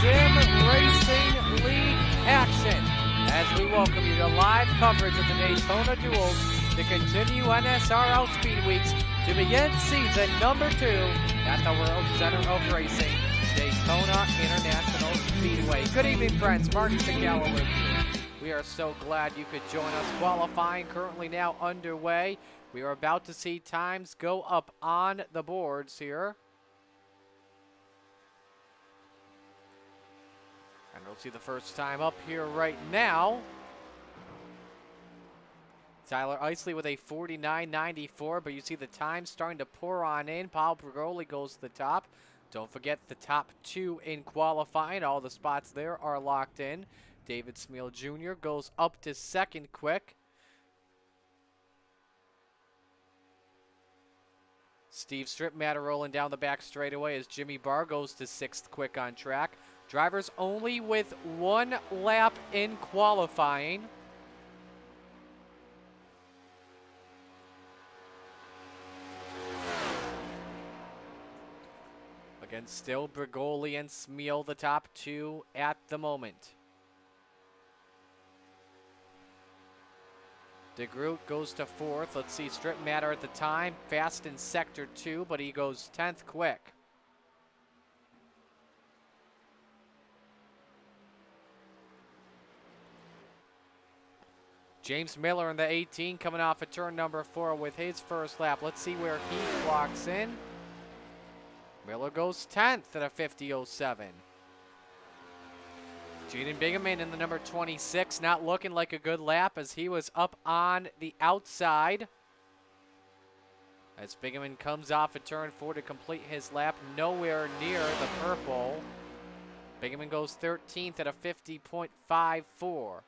Sim Racing League action as we welcome you to live coverage of the Daytona Duels to continue NSRL Speed Weeks to begin season number 2 at the World Center of Racing, Daytona International Speedway. Good evening, friends. Marty Tagawa with you. We are so glad you could join us. Qualifying currently now underway. We are about to see times go up on the boards here. And we'll see the first time up here right now. Tyler Isley with a 49.94, but you see the time starting to pour on in. Paul Brigoli goes to the top. Don't forget the top 2 in qualifying. All the spots there are locked in. David Smeal Jr. goes up to second quick. Steve Stripmatter rolling down the back straightaway as Jimmy Barr goes to 6th quick on track. Drivers only with 1 lap in qualifying. Again, still Brigoli and Smeal, the top 2 at the moment. DeGroot goes to 4th. Let's see, Stripmatter at the time, fast in sector 2, but he goes 10th quick. James Miller in the 18 coming off of turn number 4 with his first lap. Let's see where he clocks in. Miller goes 10th at a 50.07. Jaden Bingaman in the number 26, not looking like a good lap as he was up on the outside. As Bingaman comes off at turn 4 to complete his lap, nowhere near the purple. Bingaman goes 13th at a 50.54.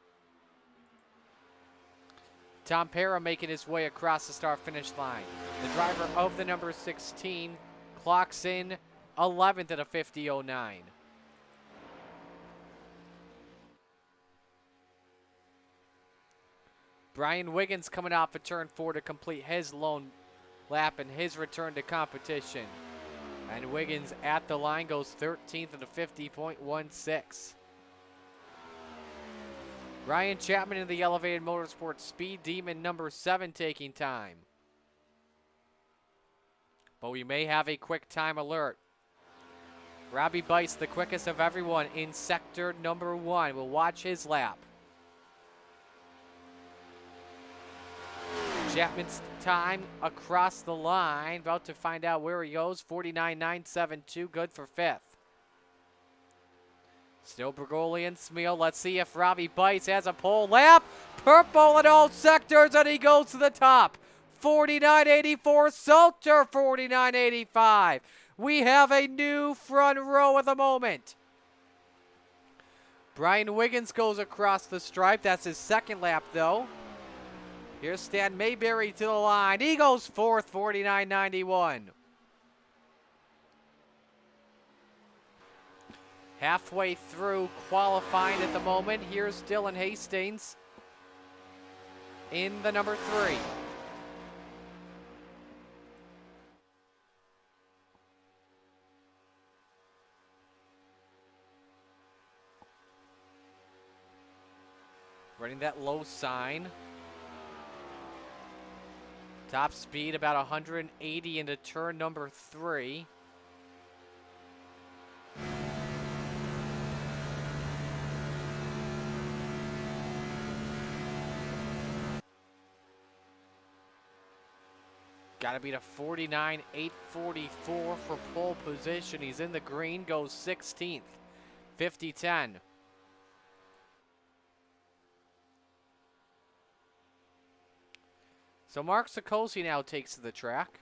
Tom Parra making his way across the start-finish line. The driver of the number 16 clocks in 11th at a 50.09. Brian Wiggins coming off of turn 4 to complete his lone lap and his return to competition. And Wiggins at the line goes 13th at a 50.16. Ryan Chapman in the elevated motorsports speed demon number 7 taking time. But we may have a quick time alert. Robbie Bice, the quickest of everyone in sector number 1. We'll watch his lap. Chapman's time across the line. About to find out where he goes. 49.972, good for 5th. Still Brigoli and Smeal. Let's see if Robbie Bice has a pole lap. Purple in all sectors, and he goes to the top. 49.84, Salter 49.85. We have a new front row at the moment. Brian Wiggins goes across the stripe. That's his second lap, though. Here's Stan Mayberry to the line. He goes 4th, 49.91. Halfway through qualifying at the moment. Here's Dylan Hastings in the number 3. Running that low sign. Top speed about 180 into turn number 3. Got to beat a 49.844 for pole position. He's in the green, goes 16th, 50.10. So Mark Sikosi now takes to the track.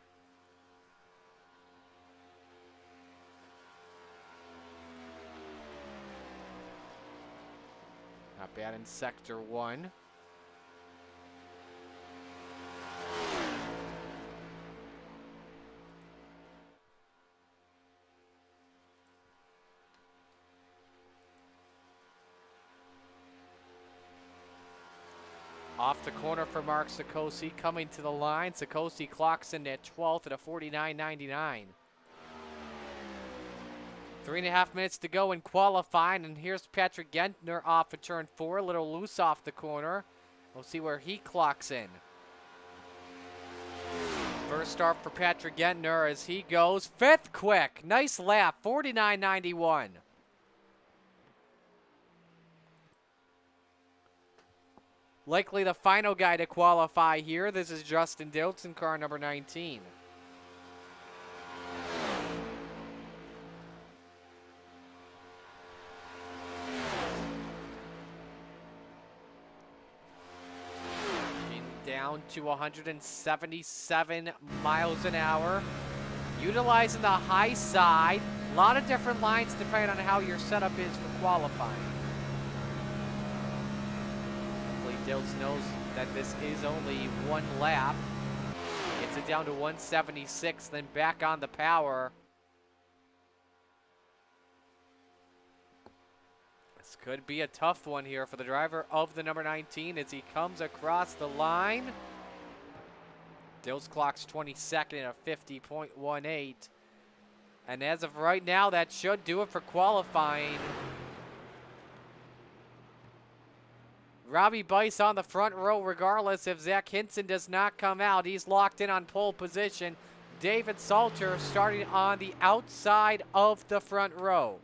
Not bad in sector 1. Off the corner for Mark Sikosi, coming to the line. Sikosi clocks in at 12th at a 49.99. 3.5 minutes to go in qualifying, and here's Patrick Gentner off of turn 4, a little loose off the corner. We'll see where he clocks in. First start for Patrick Gentner as he goes 5th quick. Nice lap, 49.91. Likely the final guy to qualify here. This is Justin Dilton, car number 19. Down to 177 miles an hour. Utilizing the high side. A lot of different lines depending on how your setup is for qualifying. Hopefully Dills knows that this is only one lap. Gets it down to 176, then back on the power. This could be a tough one here for the driver of the number 19 as he comes across the line. Dills clocks 22nd at a 50.18. And as of right now, that should do it for qualifying. Robbie Bice on the front row regardless if Zach Hinson does not come out. He's locked in on pole position. David Salter starting on the outside of the front row.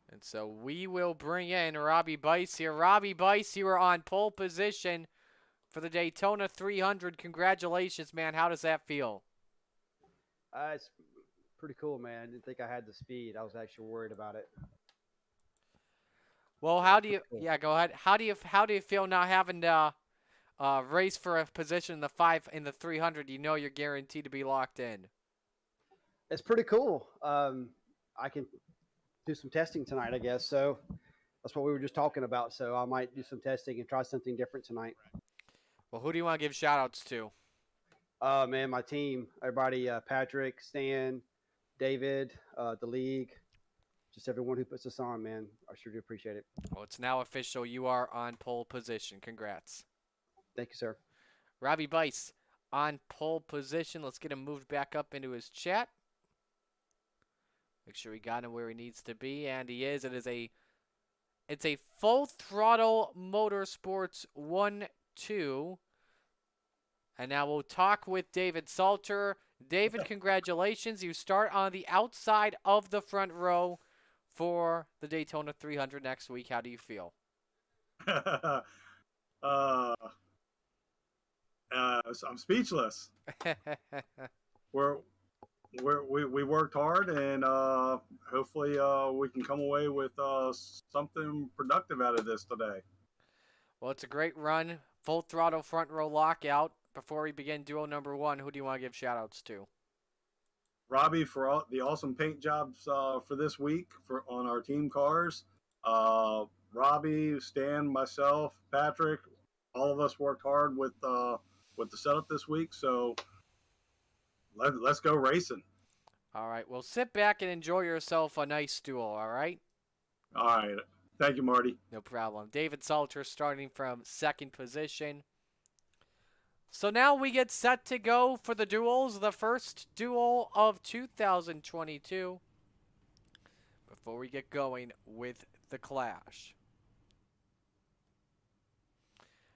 And so we will bring in Robbie Bice here. Robbie Bice, you are on pole position for the Daytona 300. Congratulations, man. How does that feel? It's pretty cool, man. I didn't think I had the speed. I was actually worried about it. Well, how do you? Yeah, go ahead. How do you feel now having to race for a position in the 300? You know you're guaranteed to be locked in. It's pretty cool. I can do some testing tonight, I guess. So that's what we were just talking about. So I might do some testing and try something different tonight. Well, who do you want to give shout-outs to? Man, my team, everybody, Patrick, Stan, David, the league, just everyone who puts us on, man. I sure do appreciate it. Well, it's now official. You are on pole position. Congrats. Thank you, sir. Robbie Bice on pole position. Let's get him moved back up into his chat. Make sure he got him where he needs to be, and he is. It's a Full Throttle Motorsports 1-2. And now we'll talk with David Salter. David, congratulations. You start on the outside of the front row for the Daytona 300 next week. How do you feel? I'm speechless. We worked hard, and hopefully we can come away with something productive out of this today. Well, it's a great run. Full throttle front row lockout. Before we begin duel number 1, who do you want to give shout-outs to? Robbie for all the awesome paint jobs for this week on our team cars. Robbie, Stan, myself, Patrick, all of us worked hard with the setup this week. So let's go racing. All right. Well, sit back and enjoy yourself a nice duel, all right? All right. Thank you, Marty. No problem. David Salter starting from 2nd position. So now we get set to go for the duels, the first duel of 2022. Before we get going with the clash.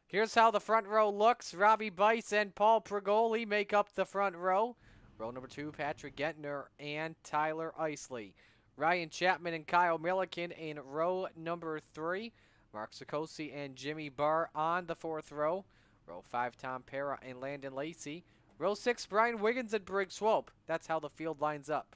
Here's how the front row looks. Robbie Bice and Paul Pregoli make up the front row. Row number 2, Patrick Gentner and Tyler Isley. Ryan Chapman and Kyle Milliken in row number 3. Mark Sikosi and Jimmy Barr on the 4th row. Row 5, Tom Pera and Landon Lacey. Row 6, Brian Wiggins and Briggs Swope. That's how the field lines up.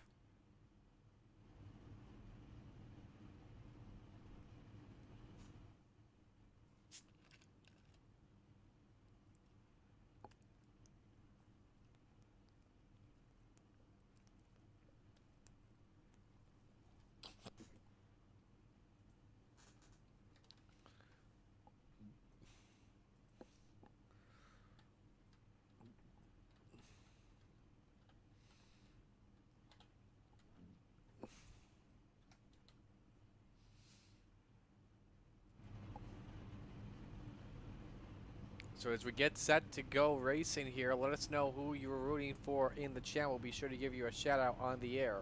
So as we get set to go racing here, let us know who you were rooting for in the channel. We'll be sure to give you a shout out on the air.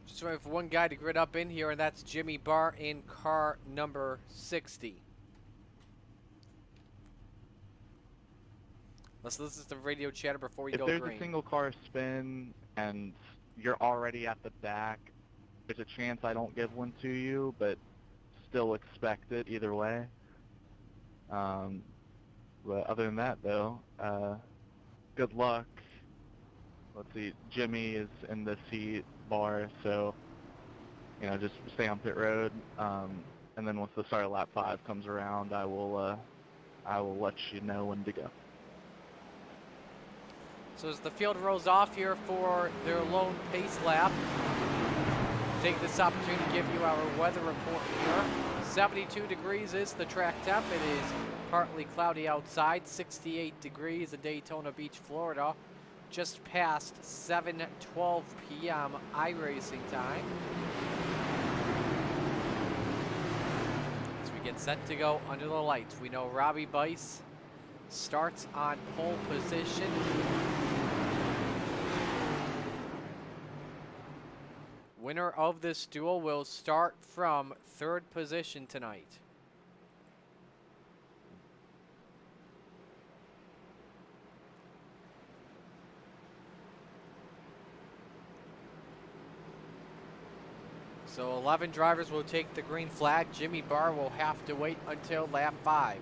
So we have one guy to grid up in here, and that's Jimmy Barr in car number 60. Let's listen to the radio chatter before we go green. If there's a single car spin and you're already at the back, there's a chance I don't give one to you, but still expect it either way. But other than that, though, good luck. Let's see, Jimmy is in the seat, Bar, so, you know, just stay on pit road. And then once the start of lap 5 comes around, I will let you know when to go. So as the field rolls off here for their lone pace lap, take this opportunity to give you our weather report here. 72 degrees is the track temp. It is partly cloudy outside, 68 degrees in Daytona Beach, Florida. Just past 7:12 p.m. iRacing time. As we get set to go under the lights, we know Robbie Bice starts on pole position. Winner of this duel will start from 3rd position tonight. So 11 drivers will take the green flag. Jimmy Barr will have to wait until lap 5.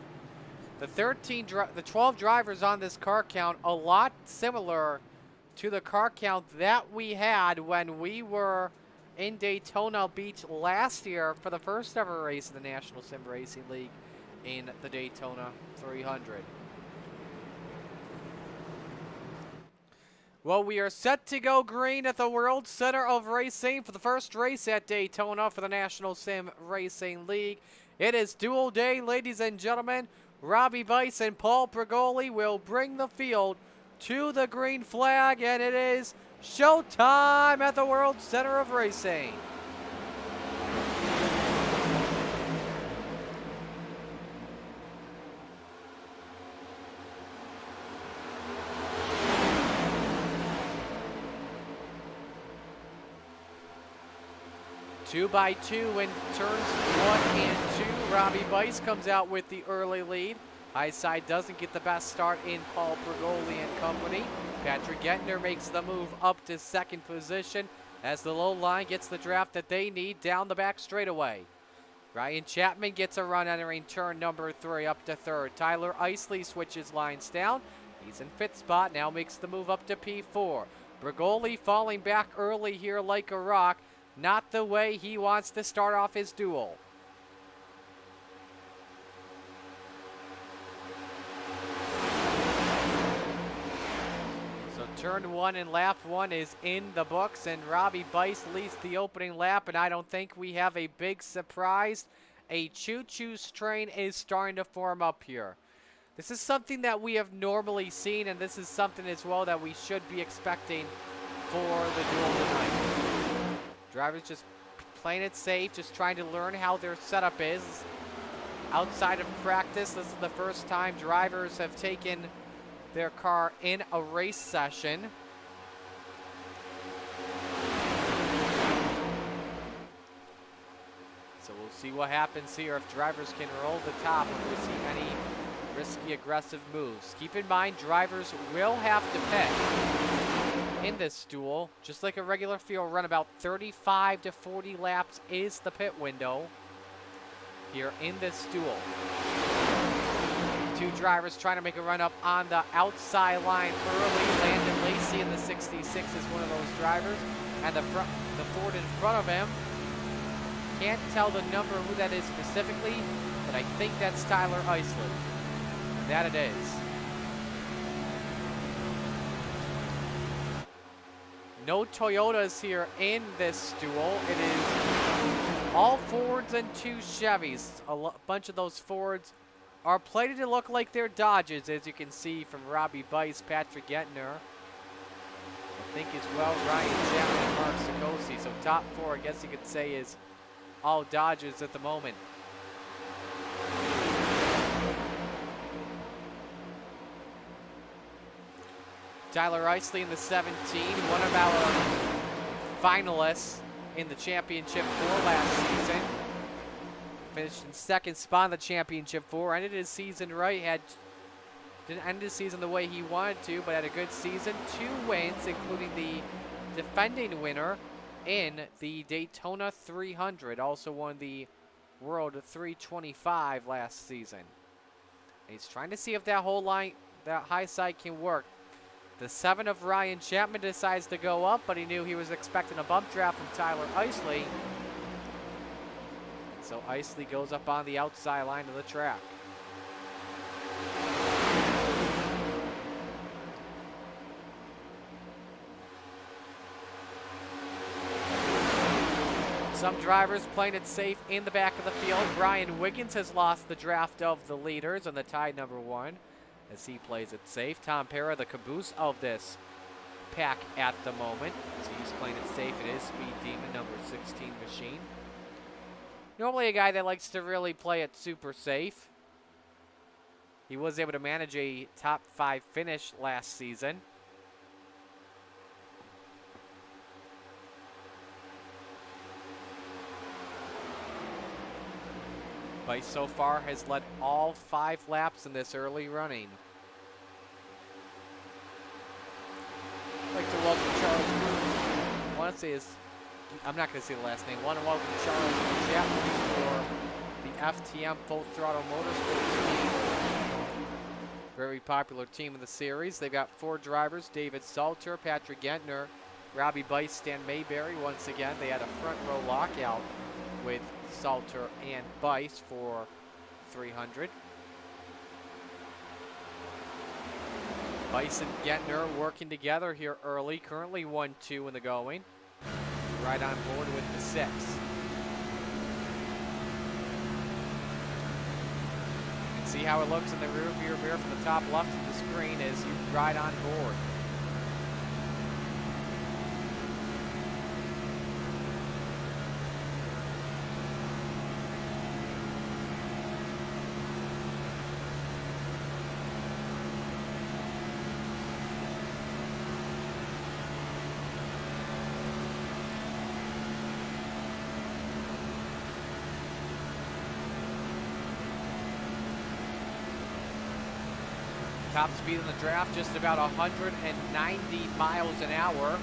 The 12 drivers on this car count, a lot similar to the car count that we had when we were in Daytona Beach last year for the first ever race in the National Sim Racing League in the Daytona 300. Well, we are set to go green at the World Center of Racing for the first race at Daytona for the National Sim Racing League. It is duel day, ladies and gentlemen. Robbie Bice and Paul Brigoli will bring the field to the green flag, and it is showtime at the World Center of Racing. Two by two in turns 1 and 2. Robbie Bice comes out with the early lead. High side doesn't get the best start in Paul Brigoli and company. Patrick Gentner makes the move up to 2nd position as the low line gets the draft that they need down the back straightaway. Ryan Chapman gets a run entering turn number 3 up to 3rd. Tyler Isley switches lines down. He's in 5th spot, now makes the move up to P4. Brigoli falling back early here like a rock. Not the way he wants to start off his duel. So turn 1 and lap 1 is in the books, and Robbie Bice leads the opening lap, and I don't think we have a big surprise. A choo-choo train is starting to form up here. This is something that we have normally seen, and this is something as well that we should be expecting for the duel tonight. Drivers just playing it safe, just trying to learn how their setup is. Outside of practice, this is the first time drivers have taken their car in a race session. So we'll see what happens here if drivers can roll the top, if we see any risky, aggressive moves. Keep in mind, drivers will have to pit in this duel. Just like a regular field run, about 35 to 40 laps is the pit window here in this duel. Two drivers trying to make a run up on the outside line early. Landon Lacey in the 66 is one of those drivers, and the Ford in front of him, can't tell the number who that is specifically, but I think that's Tyler Isley. And that it is. No Toyotas here in this duel. It is all Fords and 2 Chevys. A bunch of those Fords are plated to look like they're Dodges, as you can see from Robbie Bice, Patrick Gentner. I think as well Ryan Chapman and Mark Sikosi. So top 4, I guess you could say, is all Dodges at the moment. Tyler Isley in the 17, one of our finalists in the Championship 4 last season. Finished in 2nd spot in the Championship 4. Ended his season right. Didn't end his season the way he wanted to, but had a good season. 2 wins, including the defending winner in the Daytona 300. Also won the World 325 last season. And he's trying to see if that whole line, that high side can work. The 7 of Ryan Chapman decides to go up, but he knew he was expecting a bump draft from Tyler Isley. So Isley goes up on the outside line of the track. Some drivers playing it safe in the back of the field. Brian Wiggins has lost the draft of the leaders on the tie number 1 as he plays it safe. Tom Parra, the caboose of this pack at the moment. So he's playing it safe. It is Speed Demon number 16 machine. Normally a guy that likes to really play it super safe. He was able to manage a top 5 finish last season. Bice so far has led all 5 laps in this early running. I'd like to welcome Charles Group. I want to say his, I'm not going to say the last name. I want to welcome Charles Chapman for the FTM Full Throttle Motorsports team. Very popular team in the series. They've got 4 drivers: David Salter, Patrick Gentner, Robbie Bice, Stan Mayberry. Once again, they had a front row lockout with Salter and Bice for 300. Bice and Gentner working together here early. Currently 1-2 in the going. Right on board with the 6. You can see how it looks in the rear view mirror from the top left of the screen as you ride on board. Top speed in the draft, just about 190 miles an hour.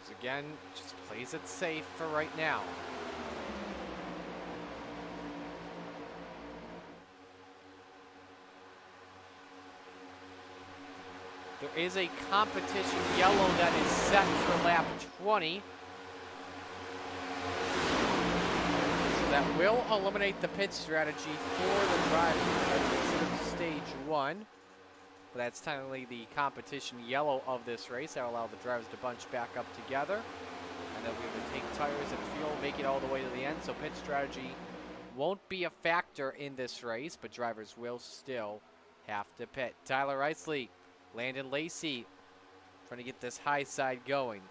This again, just plays it safe for right now. There is a competition yellow that is set for lap 20. That will eliminate the pit strategy for the driver of stage 1. But that's technically the competition yellow of this race. That will allow the drivers to bunch back up together. And then we will take tires and fuel, make it all the way to the end. So pit strategy won't be a factor in this race, but drivers will still have to pit. Tyler Isley, Landon Lacey trying to get this high side going.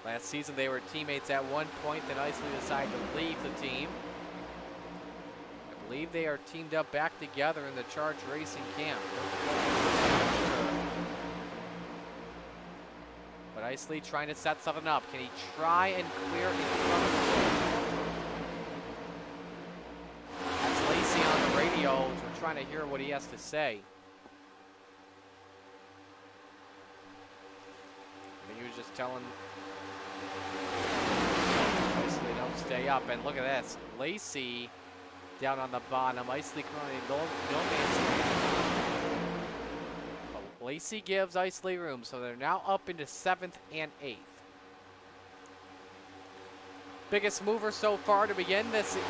Last season, they were teammates at one point, then Isley decided to leave the team. I believe they are teamed up back together in the Charge Racing camp. But Isley trying to set something up. Can he try and clear in front of him? That's Lacey on the radio. We're trying to hear what he has to say. I think he was just telling Isley don't stay up, and look at this. Lacey down on the bottom. Isley currently no man's land. But Lacey gives Isley room, so they're now up into 7th and 8th. Biggest mover so far to begin this duel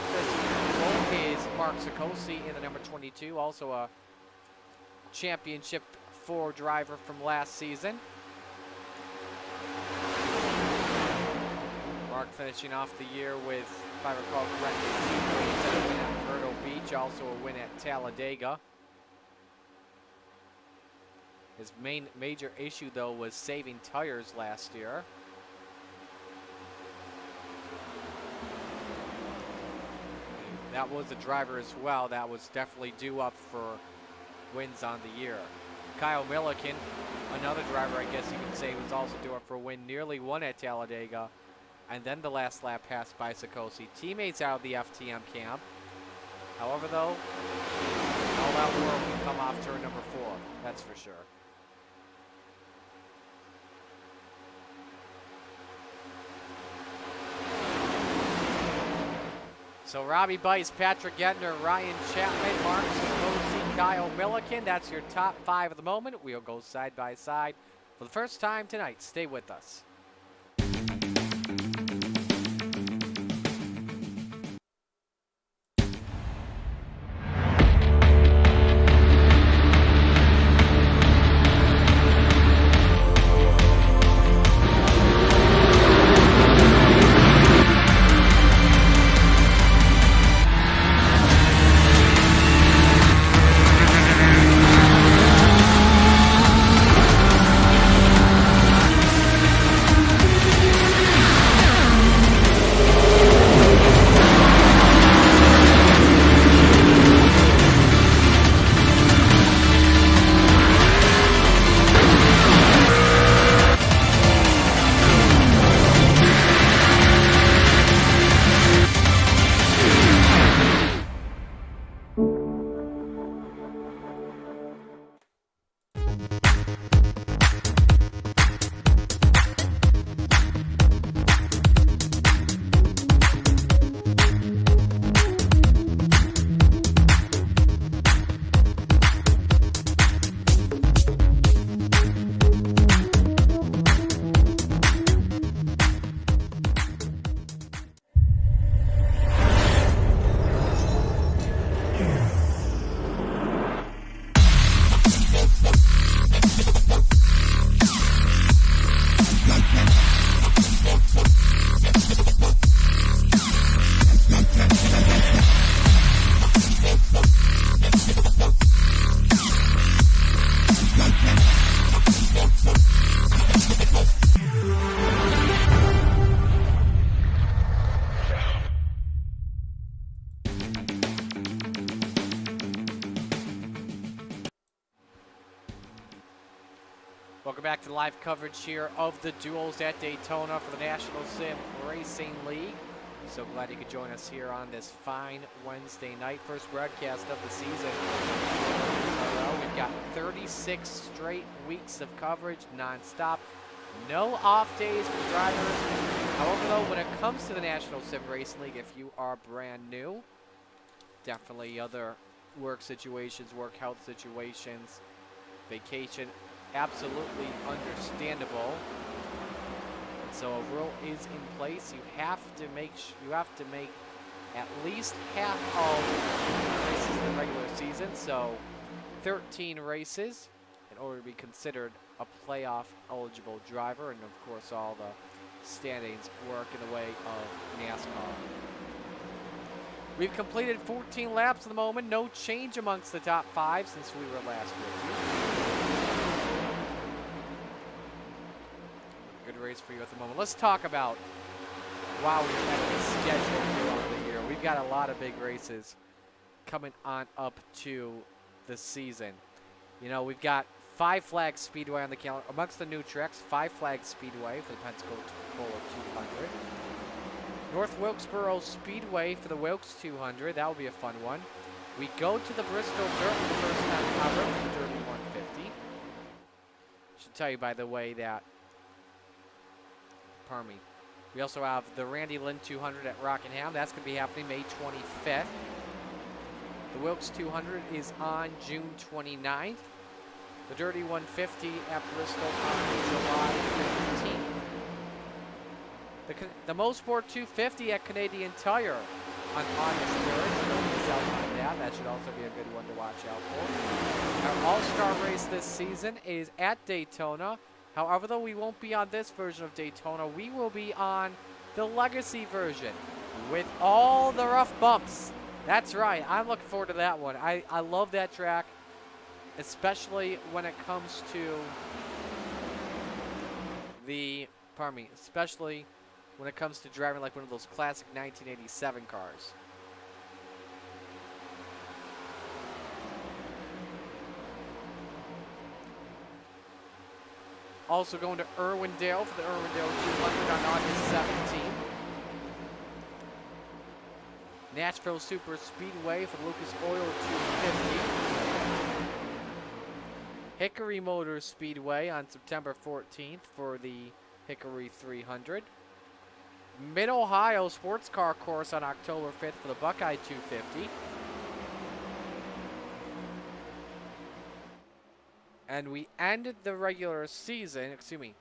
is Mark Sikosi in the number 22, also a Championship 4 driver from last season. Mark finishing off the year with, if I recall correctly, 2 wins and a win at Myrtle Beach, also a win at Talladega. His major issue, though, was saving tires last year. That was a driver as well that was definitely due up for wins on the year. Kyle Milliken, another driver I guess you could say was also due up for a win, nearly won at Talladega, and then the last lap passed by Sikosi. Teammates out of the FTM camp. However, though, all that war will come off turn number 4, that's for sure. So Robbie Bice, Patrick Gettner, Ryan Chapman, Mark Sikosi, Kyle Milliken. That's your top 5 at the moment. We'll go side by side for the first time tonight. Stay with us. Welcome back to the live coverage here of the Duels at Daytona for the National Sim Racing League. So glad you could join us here on this fine Wednesday night, first broadcast of the season. We've got 36 straight weeks of coverage, non-stop. No off days for drivers. However, though, when it comes to the National Sim Racing League, if you are brand new, definitely other work situations, work health situations, vacation, absolutely understandable. So a rule is in place. You have to make at least half of races in the regular season. So 13 races in order to be considered a playoff eligible driver, and of course all the standings work in the way of NASCAR. We've completed 14 laps at the moment. No change amongst the top 5 since we were last with you. Good race for you at the moment. Let's talk about while we're at the schedule throughout the year. We've got a lot of big races coming on up to the season. You know, we've got Five Flags Speedway on the calendar. Amongst the new tracks, Five Flags Speedway for the Pensacola 200. North Wilkesboro Speedway for the Wilkes 200. That will be a fun one. We go to the Bristol Dirt for the first time ever for the Derby 150. Should tell you, by the way, that we also have the Randy Lynn 200 at Rockingham. That's going to be happening May 25th. The Wilkes 200 is on June 29th. The Dirty 150 at Bristol on July 15th. The Mosport 250 at Canadian Tire on August 3rd. So don't miss out on that. That should also be a good one to watch out for. Our All-Star race this season is at Daytona. However, though, we won't be on this version of Daytona. We will be on the Legacy version with all the rough bumps. That's right. I'm looking forward to that one. I love that track, especially when it comes to especially when it comes to driving like one of those classic 1987 cars. Also going to Irwindale for the Irwindale 200 on August 17th. Nashville Super Speedway for the Lucas Oil 250. Hickory Motors Speedway on September 14th for the Hickory 300. Mid-Ohio Sports Car Course on October 5th for the Buckeye 250. And we ended the regular season, and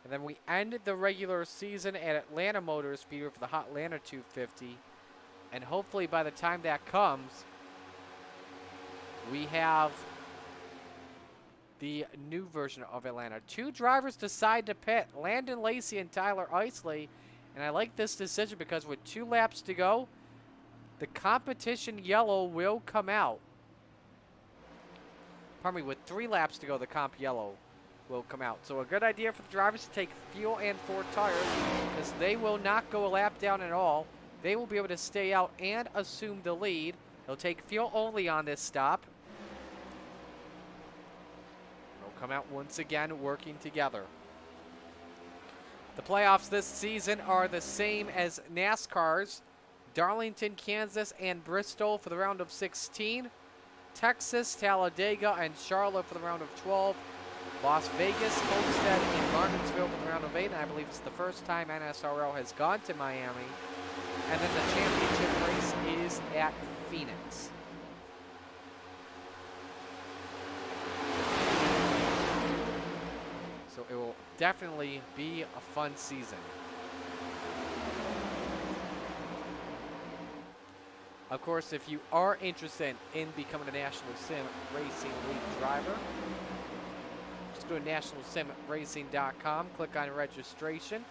then we ended the regular season at Atlanta Motor Speedway for the Hot Atlanta 250. And hopefully by the time that comes, we have the new version of Atlanta. 2 drivers decide to pit, Landon Lacey and Tyler Isley. And I like this decision because with 2 laps to go, the competition yellow will come out. Pardon me, with 3 laps to go, the comp yellow will come out. So a good idea for the drivers to take fuel and 4 tires because they will not go a lap down at all. They will be able to stay out and assume the lead. They'll take fuel only on this stop. They'll come out once again working together. The playoffs this season are the same as NASCAR's. Darlington, Kansas, and Bristol for the round of 16. Texas, Talladega, and Charlotte for the round of 12. Las Vegas, Homestead, and Martinsville for the round of 8. And I believe it's the first time NSRL has gone to Miami. And then the championship race is at Phoenix. So it will definitely be a fun season. Of course, if you are interested in becoming a National Sim Racing League driver, just go to nationalsimracing.com, click on registration.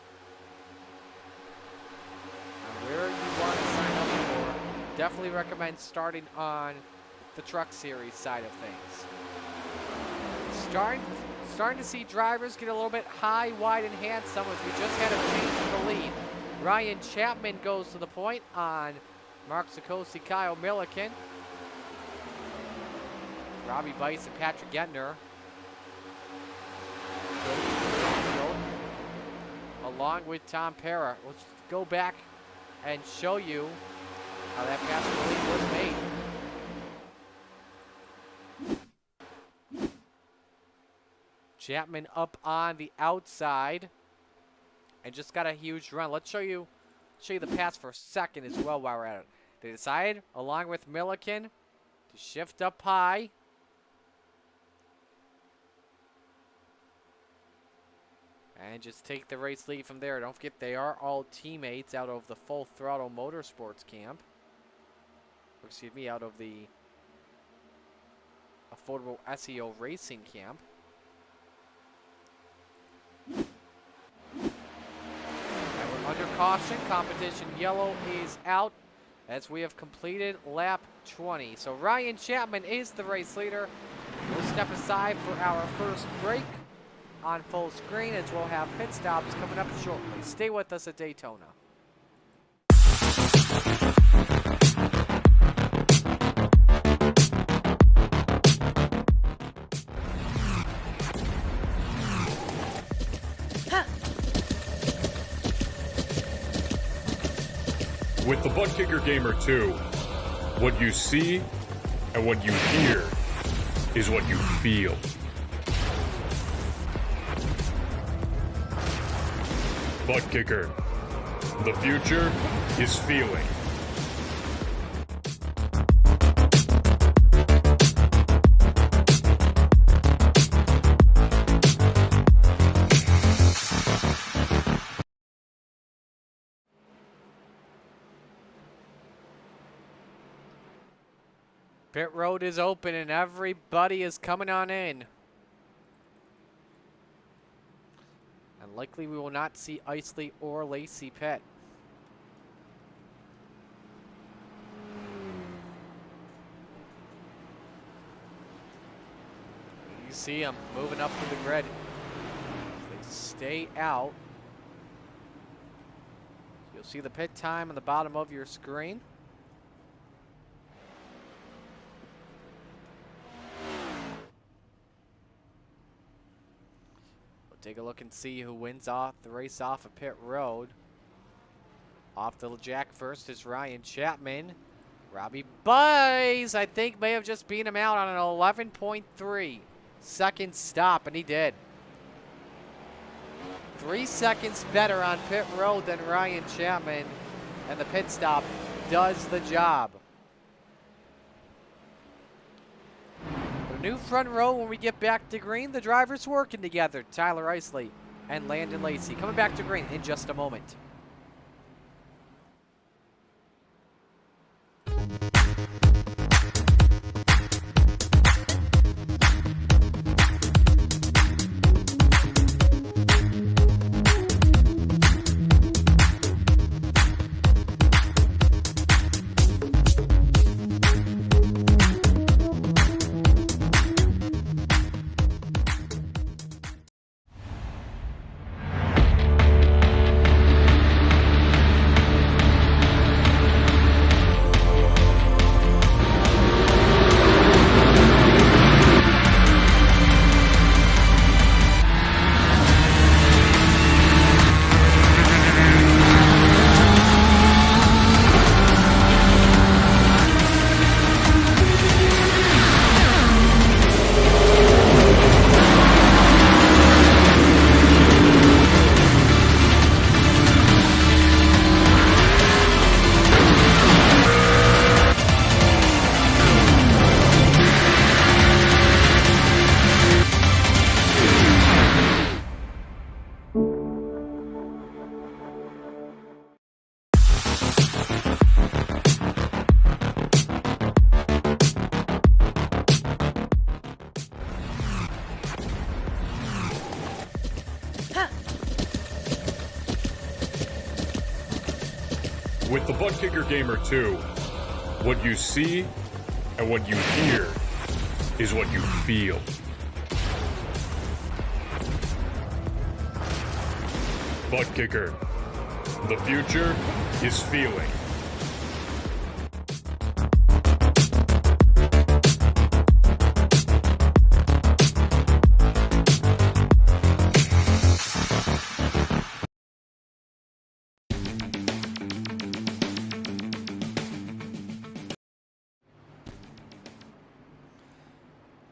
And where you want to sign up for, definitely recommend starting on the Truck Series side of things. Starting to see drivers get a little bit high, wide, and handsome as we just had a change in the lead. Ryan Chapman goes to the point on Mark Sikosi, Kyle Milliken, Robbie Bice, and Patrick Gentner. Along with Tom Parra. Let's go back and show you how that pass really was made. Chapman up on the outside and just got a huge run. Let's show you the pass for a second as well while we're at it. They decide, along with Milliken, to shift up high. And just take the race lead from there. Don't forget, they are all teammates out of the Full Throttle Motorsports camp. Or excuse me, out of the Affordable SEO Racing camp. And we're under caution. Competition yellow is out as we have completed lap 20. So Ryan Chapman is the race leader. We'll step aside for our first break on full screen as we'll have pit stops coming up shortly. Stay with us at Daytona. With the Butt Kicker Gamer 2, what you see and what you hear is what you feel. Butt Kicker. The future is feeling. Pit road is open and everybody is coming on in. And likely we will not see Isley or Lacey pit. You see them moving up to the grid. They stay out. You'll see the pit time on the bottom of your screen. We'll take a look and see who wins off the race off of pit road. Off the jack first is Ryan Chapman. Robbie Buys, I think, may have just beat him out on an 11.3 second stop, and he did. 3 seconds better on pit road than Ryan Chapman, and the pit stop does the job. A new front row when we get back to green. The drivers working together, Tyler Isley and Landon Lacey. Coming back to green in just a moment. With the Butt Kicker Gamer 2, what you see and what you hear is what you feel. Butt Kicker. The future is feeling.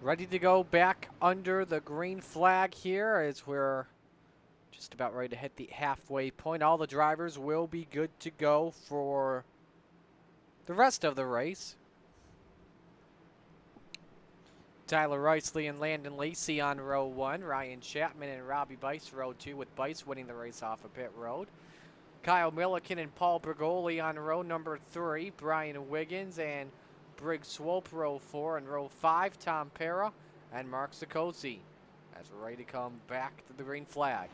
Ready to go back under the green flag here as we're just about ready to hit the halfway point. All the drivers will be good to go for the rest of the race. Tyler Isley and Landon Lacey on row 1. Ryan Chapman and Robbie Bice row 2, with Bice winning the race off of pit road. Kyle Milliken and Paul Bergoli on row number 3. Brian Wiggins and Briggs Swope row 4, and row 5, Tom Pera and Mark Sikosi as we're ready to come back to the green flag.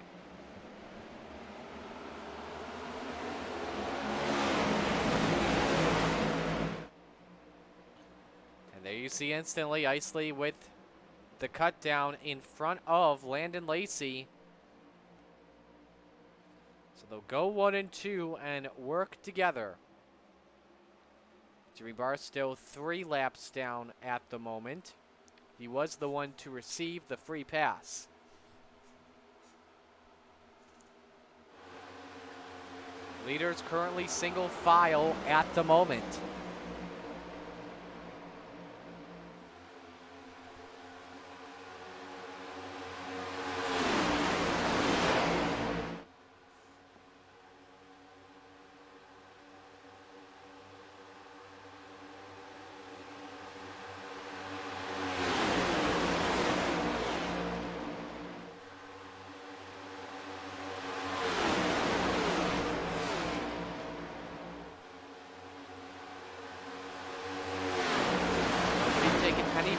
And there you see instantly Isley with the cut down in front of Landon Lacey. So they'll go 1 and 2 and work together. Jimmy Barstow 3 laps down at the moment. He was the one to receive the free pass. Leaders currently single file at the moment.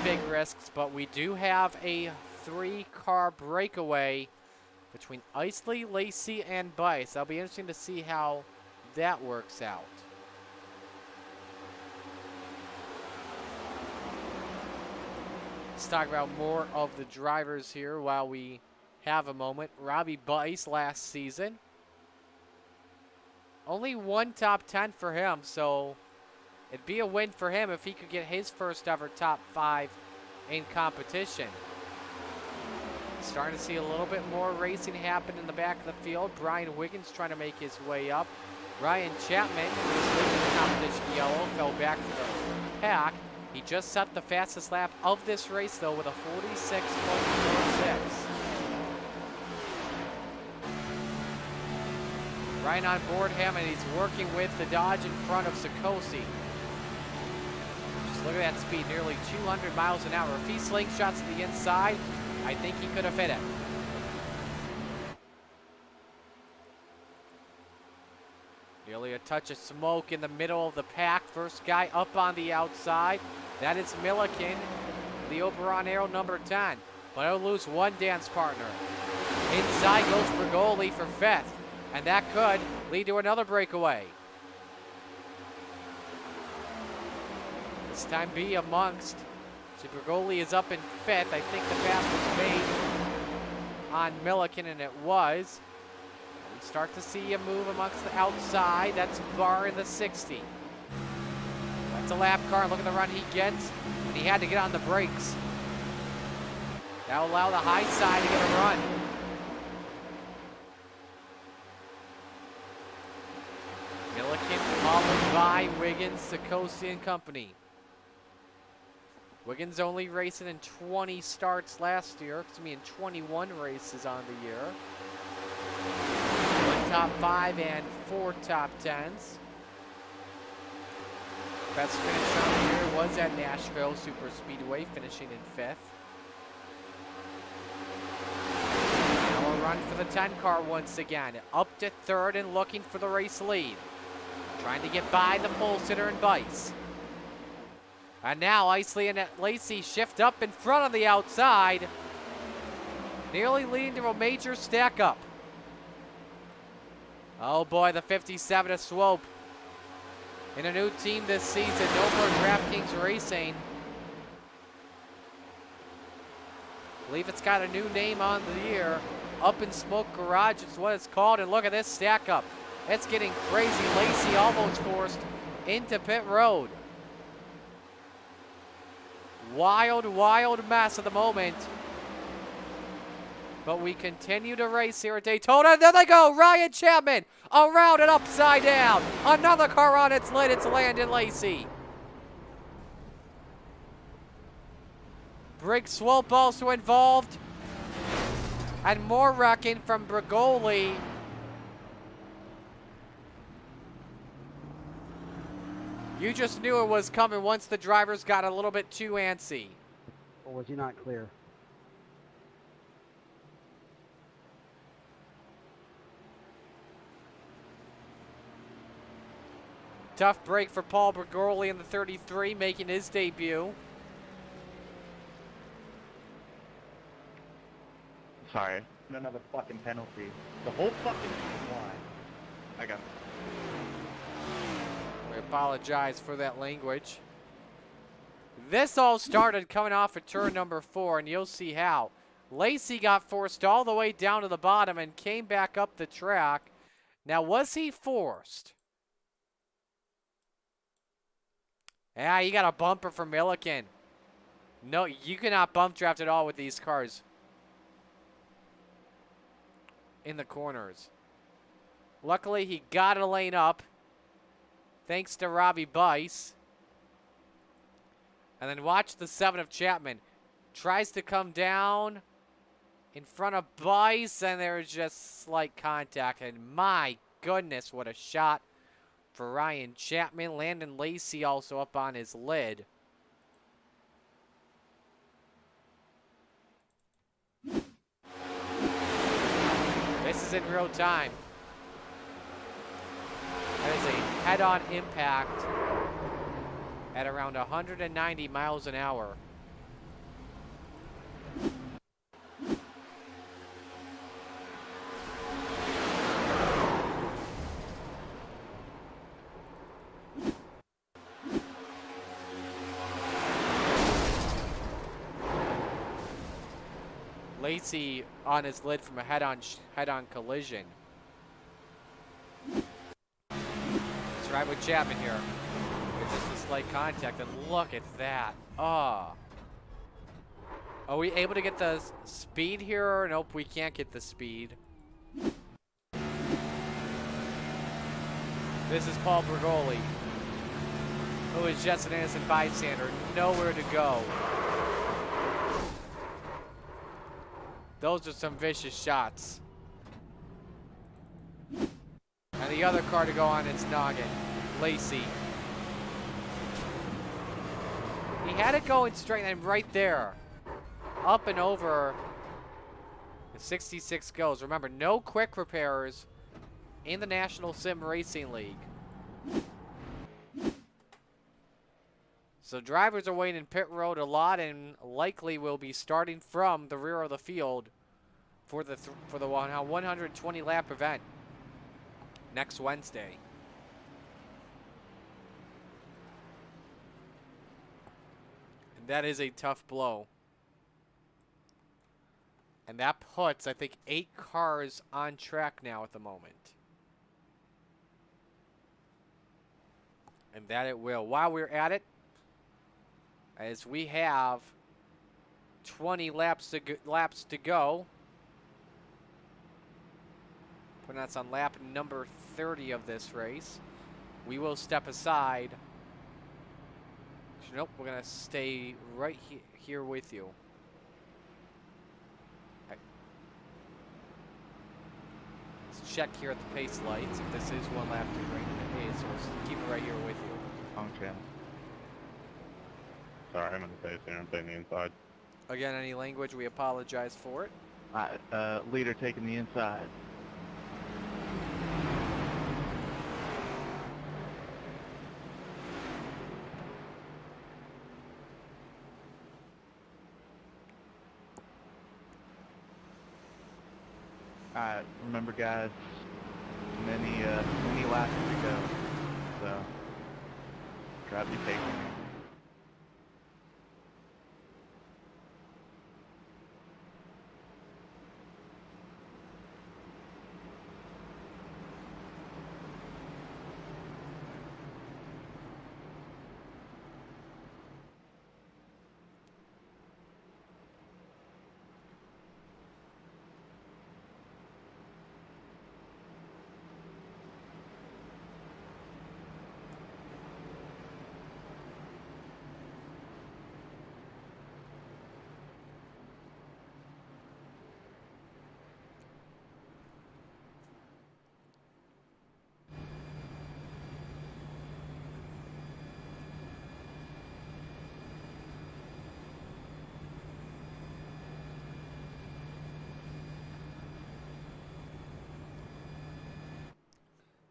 Big risks, but we do have a 3-car breakaway between Isley, Lacey, and Bice. That'll be interesting to see how that works out. Let's talk about more of the drivers here while we have a moment. Robbie Bice last season. Only one top 10 for him, so it'd be a win for him if he could get his first ever top 5 in competition. Starting to see a little bit more racing happen in the back of the field. Brian Wiggins trying to make his way up. Ryan Chapman, who was leading the competition yellow, fell back to the pack. He just set the fastest lap of this race, though, with a 46.46. Right on board him, and he's working with the Dodge in front of Sikosi. Just look at that speed, nearly 200 miles an hour. If he slingshots to the inside, I think he could have hit it. Nearly a touch of smoke in the middle of the pack. First guy up on the outside. That is Milliken, the Oberon Arrow number 10. But he'll lose one dance partner. Inside goes Bergoli for 5th. And that could lead to another breakaway. This time be amongst. So Bergoli is up in 5th. I think the pass was made on Milliken, and it was. We start to see a move amongst the outside. That's Barr in the 60. That's a lap car. Look at the run he gets. And he had to get on the brakes. That'll allow the high side to get a run. Milliken followed by Wiggins, Sikosi, and company. Wiggins only racing in 20 starts last year. Excuse me, in 21 races on the year. 1 top 5 and 4 top 10s. Best finish on the year was at Nashville Super Speedway, finishing in 5th. Now a run for the 10 car once again. Up to 3rd and looking for the race lead. Trying to get by the pole sitter and Bice. And now Isley and Lacey shift up in front on the outside. Nearly leading to a major stack up. Oh boy, the 57 of Swope. In a new team this season, no more DraftKings Racing. I believe it's got a new name on the year. Up in Smoke Garage is what it's called. And look at this stack up. It's getting crazy. Lacey almost forced into pit road. Wild, wild mess at the moment. But we continue to race here at Daytona. There they go. Ryan Chapman around and upside down. Another car on its lid. It's Landon Lacey. Briggs Swope also involved. And more wrecking from Bergoli. You just knew it was coming once the drivers got a little bit too antsy. Or was he not clear? Tough break for Paul Bergoli in the 33, making his debut. Sorry. Another fucking penalty. The whole fucking line. I got it. We apologize for that language. This all started coming off at turn number 4, and you'll see how. Lacey got forced all the way down to the bottom and came back up the track. Now, was he forced? Yeah, you got a bumper for Milliken. No, you cannot bump draft at all with these cars in the corners. Luckily, he got a lane up thanks to Robbie Bice. And then watch the 7 of Chapman. Tries to come down in front of Bice, and there's just slight contact. And my goodness, what a shot for Ryan Chapman. Landon Lacey also up on his lid. This is in real time. That is a head-on impact at around 190 miles an hour. Lacey on his lid from a head-on collision. Let's ride with Chapman here. It's just a slight contact, and look at that. Ah. Are we able to get the speed here? Nope, we can't get the speed. This is Paul Bergoli, who is just an innocent bystander. Nowhere to go. Those are some vicious shots. And the other car to go on its noggin, Lacey. He had it going straight and right there. Up and over. The 66 goes. Remember, no quick repairs in the National Sim Racing League. So drivers are waiting in pit road a lot and likely will be starting from the rear of the field for the 120 lap event next Wednesday. And that is a tough blow. And that puts, I think, 8 cars on track now at the moment. And that it will. While we're at it, as we have 20 laps to go. Putting us on lap number 30 of this race. We will step aside. Nope, we're going to stay right here with you. Check here at the pace lights if this is 1 lap to green, and it is, so we'll keep it right here with you. Okay. Sorry, I'm in the pace here. I'm taking the inside. Again, any language, we apologize for it. Leader taking the inside. Alright, remember guys, many laps to go, so try to be patient.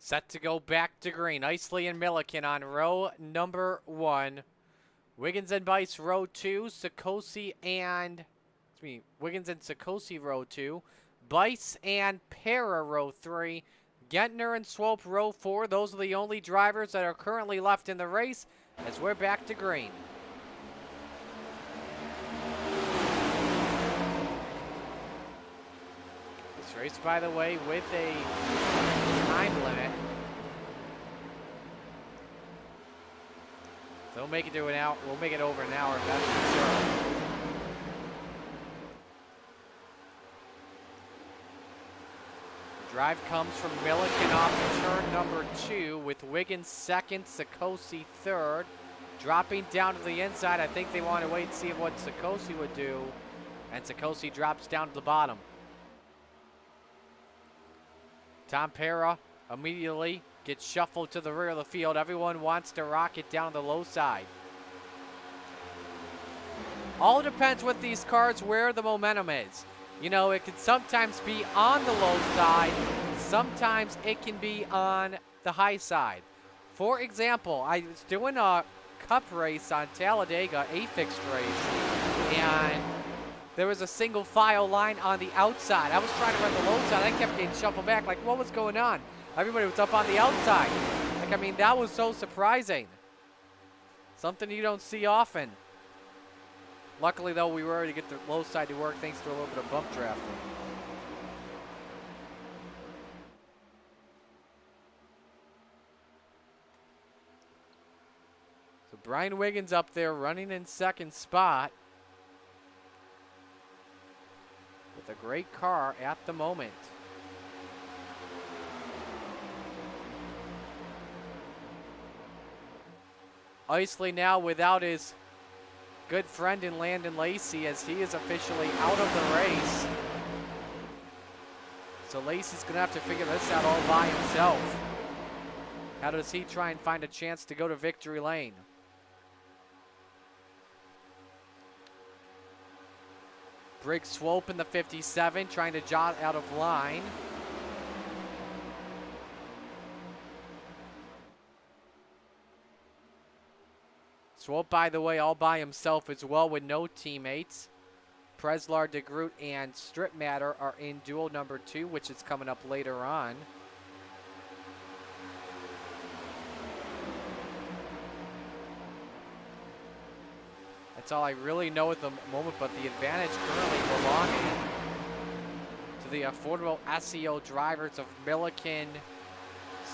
Set to go back to green. Isley and Milliken on row number 1. Wiggins and Bice row 2. Sikosi and Wiggins and Sikosi row 2. Bice and Para row 3. Gentner and Swope row 4. Those are the only drivers that are currently left in the race as we're back to green. This race, by the way, with a time limit. So we'll make it to an hour. We'll make it over an hour, that's for sure. Drive comes from Milliken off of turn number 2 with Wiggins second, Sikosi third. Dropping down to the inside. I think they want to wait and see what Sikosi would do. And Sikosi drops down to the bottom. Tom Para immediately gets shuffled to the rear of the field. Everyone wants to rock it down the low side. All depends with these cars where the momentum is. You know, it can sometimes be on the low side. Sometimes it can be on the high side. For example, I was doing a cup race on Talladega, a fixed race, and there was a single file line on the outside. I was trying to run the low side. I kept getting shuffled back. Like, what was going on? Everybody was up on the outside. Like, I mean, that was so surprising. Something you don't see often. Luckily, though, we were able to get the low side to work thanks to a little bit of bump drafting. So Brian Wiggins up there running in second spot with a great car at the moment. Isley now without his good friend in Landon Lacey, as he is officially out of the race. So Lacey's going to have to figure this out all by himself. How does he try and find a chance to go to victory lane? Briggs Swope in the 57, trying to jot out of line. Swope, by the way, all by himself as well with no teammates. Preslar, DeGroot, and Strip Matter are in duel number 2, which is coming up later on. That's all I really know at the moment, but the advantage currently belonging to the affordable SEO drivers of Milliken,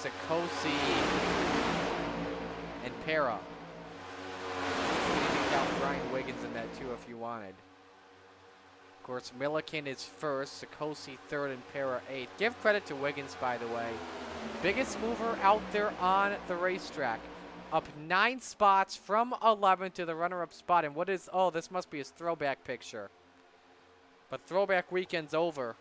Sikosi, and Para. You can count Brian Wiggins in that too if you wanted. Of course, Milliken is first, Sikosi third, and Para eighth. Give credit to Wiggins, by the way. Biggest mover out there on the racetrack. Up 9 spots from 11th to the runner-up spot. And what is, oh, this must be his throwback picture. But throwback weekend's over.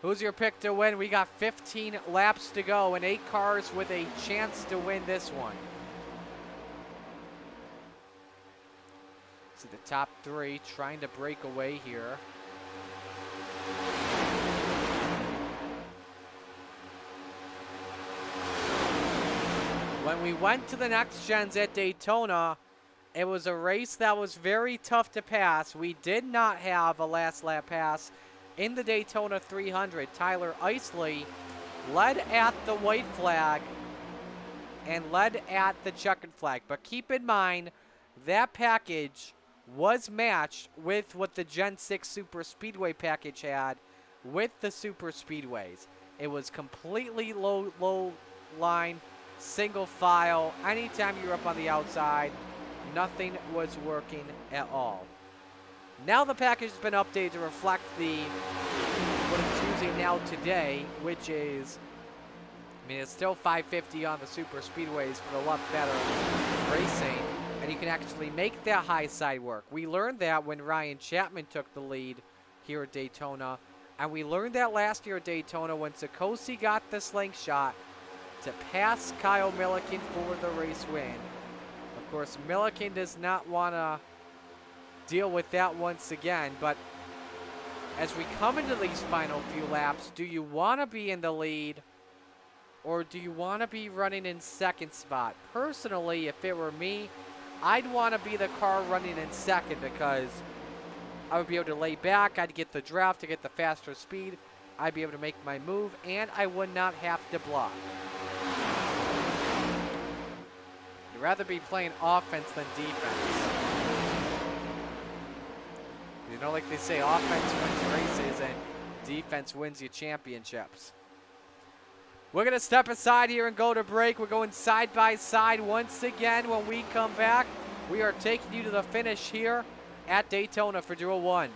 Who's your pick to win? We got 15 laps to go and 8 cars with a chance to win this one. See the top 3 trying to break away here. When we went to the next gens at Daytona, it was a race that was very tough to pass. We did not have a last lap pass in the Daytona 300. Tyler Isley led at the white flag and led at the checkered flag. But keep in mind, that package was matched with what the Gen 6 Super Speedway package had with the Super Speedways. It was completely low line, single file. Anytime you were up on the outside, nothing was working at all. Now the package has been updated to reflect what it's using now today, which is, I mean, it's still 550 on the super speedways, but a lot better racing, and you can actually make that high side work. We learned that when Ryan Chapman took the lead here at Daytona, and we learned that last year at Daytona when Sikosi got the slingshot to pass Kyle Milliken for the race win. Of course, Milliken does not want to deal with that once again, but as we come into these final few laps, do you want to be in the lead or do you want to be running in second spot? Personally, if it were me, I'd want to be the car running in second because I would be able to lay back, I'd get the draft to get the faster speed, I'd be able to make my move, and I would not have to block. I'd rather be playing offense than defense. You know, like they say, offense wins races and defense wins you championships. We're going to step aside here and go to break. We're going side by side once again. When we come back, we are taking you to the finish here at Daytona for Duel 1.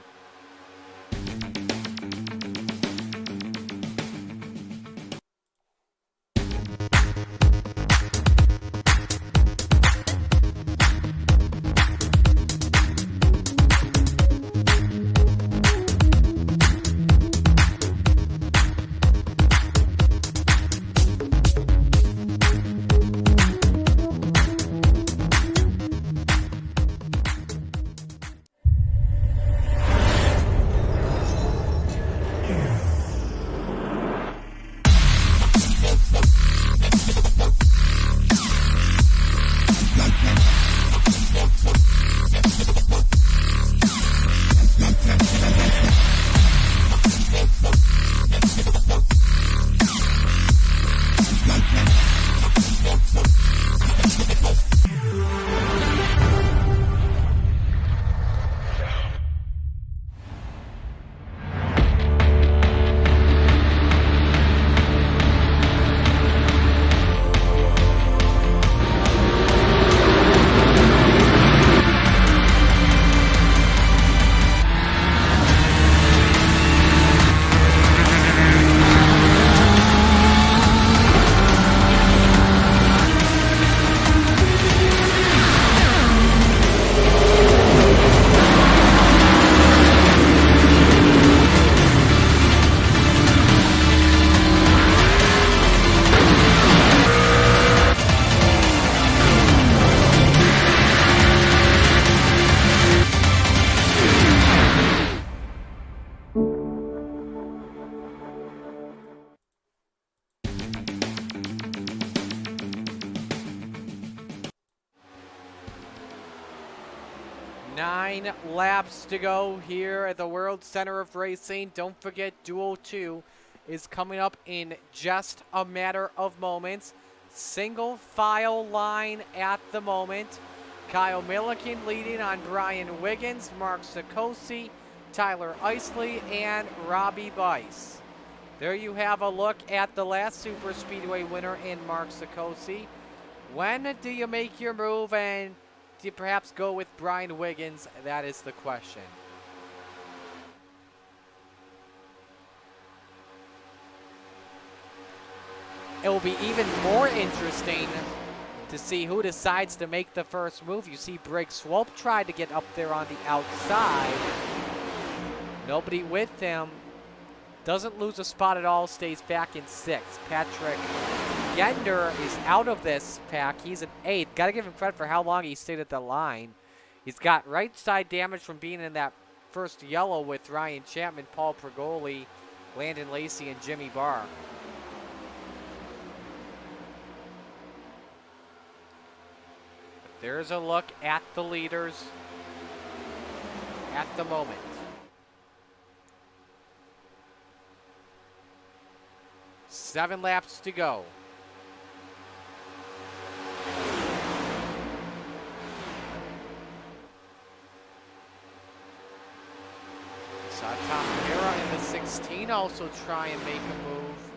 9 laps to go here at the World Center of Racing. Don't forget, Duel 2 is coming up in just a matter of moments. Single file line at the moment. Kyle Milliken leading on Brian Wiggins, Mark Sikosi, Tyler Isley, and Robbie Bice. There you have a look at the last Super Speedway winner in Mark Sikosi. When do you make your move, and do you perhaps go with Brian Wiggins? That is the question. It will be even more interesting to see who decides to make the first move. You see Brig Swope tried to get up there on the outside. Nobody with him. Doesn't lose a spot at all, stays back in 6th. Patrick Gender is out of this pack. He's in 8th. Got to give him credit for how long he stayed at the line. He's got right side damage from being in that first yellow with Ryan Chapman, Paul Pergoli, Landon Lacey, and Jimmy Barr. There's a look at the leaders at the moment. Seven laps to go. Saw Tom Hera in the 16 also try and make a move.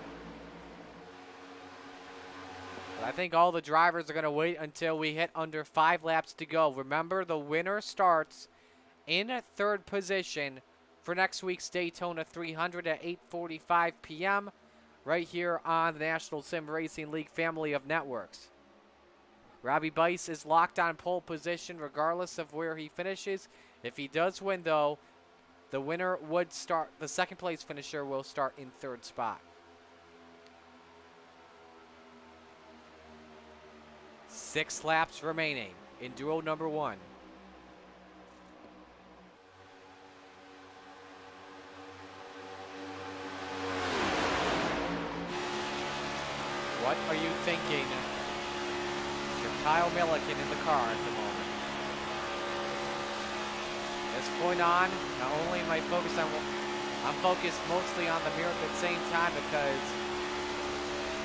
But I think all the drivers are going to wait until we hit under 5 laps to go. Remember, the winner starts in 3rd position for next week's Daytona 300 at 8:45 p.m. right here on the National Sim Racing League family of networks. Robbie Bice is locked on pole position regardless of where he finishes. If he does win, though, the winner would start, the second place finisher will start in 3rd spot. 6 laps remaining in duel number 1. What are you thinking for Kyle Milliken in the car at the moment? From this point on, not only am I focused on, I'm focused mostly on the mirror at the same time, because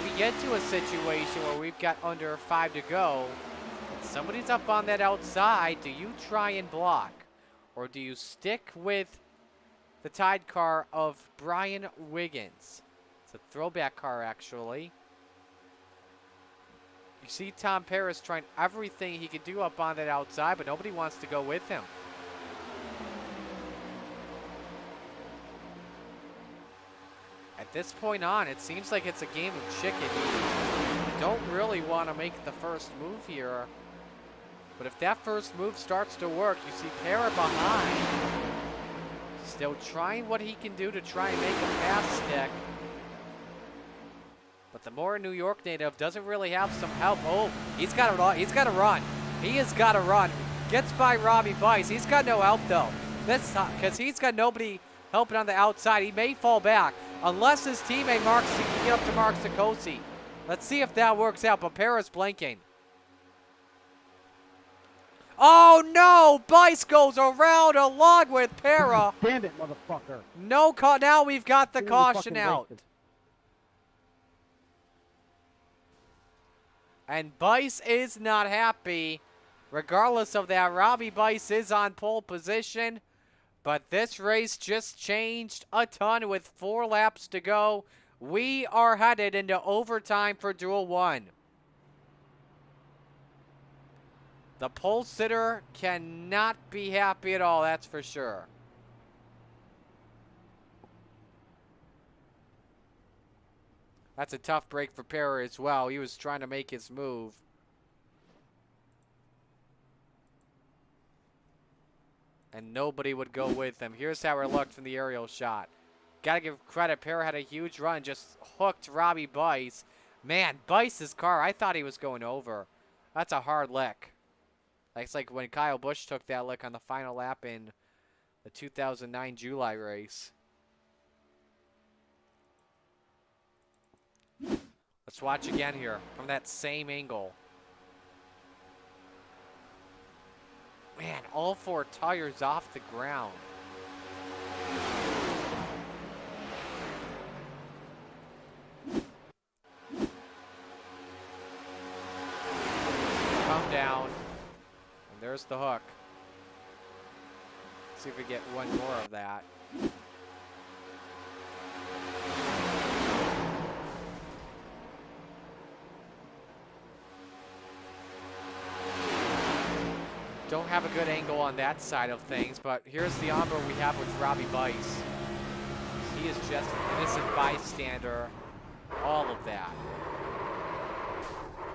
we get to a situation where we've got under 5 to go, and somebody's up on that outside. Do you try and block, or do you stick with the tied car of Brian Wiggins? It's a throwback car, actually. You see Tom Paris trying everything he could do up on that outside, but nobody wants to go with him. At this point on, it seems like it's a game of chicken. You don't really want to make the first move here. But if that first move starts to work, you see Para behind. Still trying what he can do to try and make a pass stick. But the more New York native doesn't really have some help. Oh, he's got to run. He has got to run. Gets by Robbie Bice. He's got no help, though. This because he's got nobody helping on the outside. He may fall back unless his teammate can get up to Mark Sikosi. Let's see if that works out. But Para's blinking. Oh no! Bice goes around along with Para. Damn it, motherfucker! No, now we've got the caution out. Wasted. And Bice is not happy. Regardless of that, Robbie Bice is on pole position. But this race just changed a ton with 4 laps to go. We are headed into overtime for Duel 1. The pole sitter cannot be happy at all, that's for sure. That's a tough break for Para as well. He was trying to make his move. And nobody would go with him. Here's how it looked from the aerial shot. Gotta give credit. Para had a huge run. Just hooked Robbie Bice. Man, Bice's car, I thought he was going over. That's a hard lick. It's like when Kyle Busch took that lick on the final lap in the 2009 July race. Let's watch again here from that same angle. Man, all 4 tires off the ground. Come down. And there's the hook. See if we get one more of that. Don't have a good angle on that side of things, but here's the onboard we have with Robbie Bice. He is just an innocent bystander. All of that.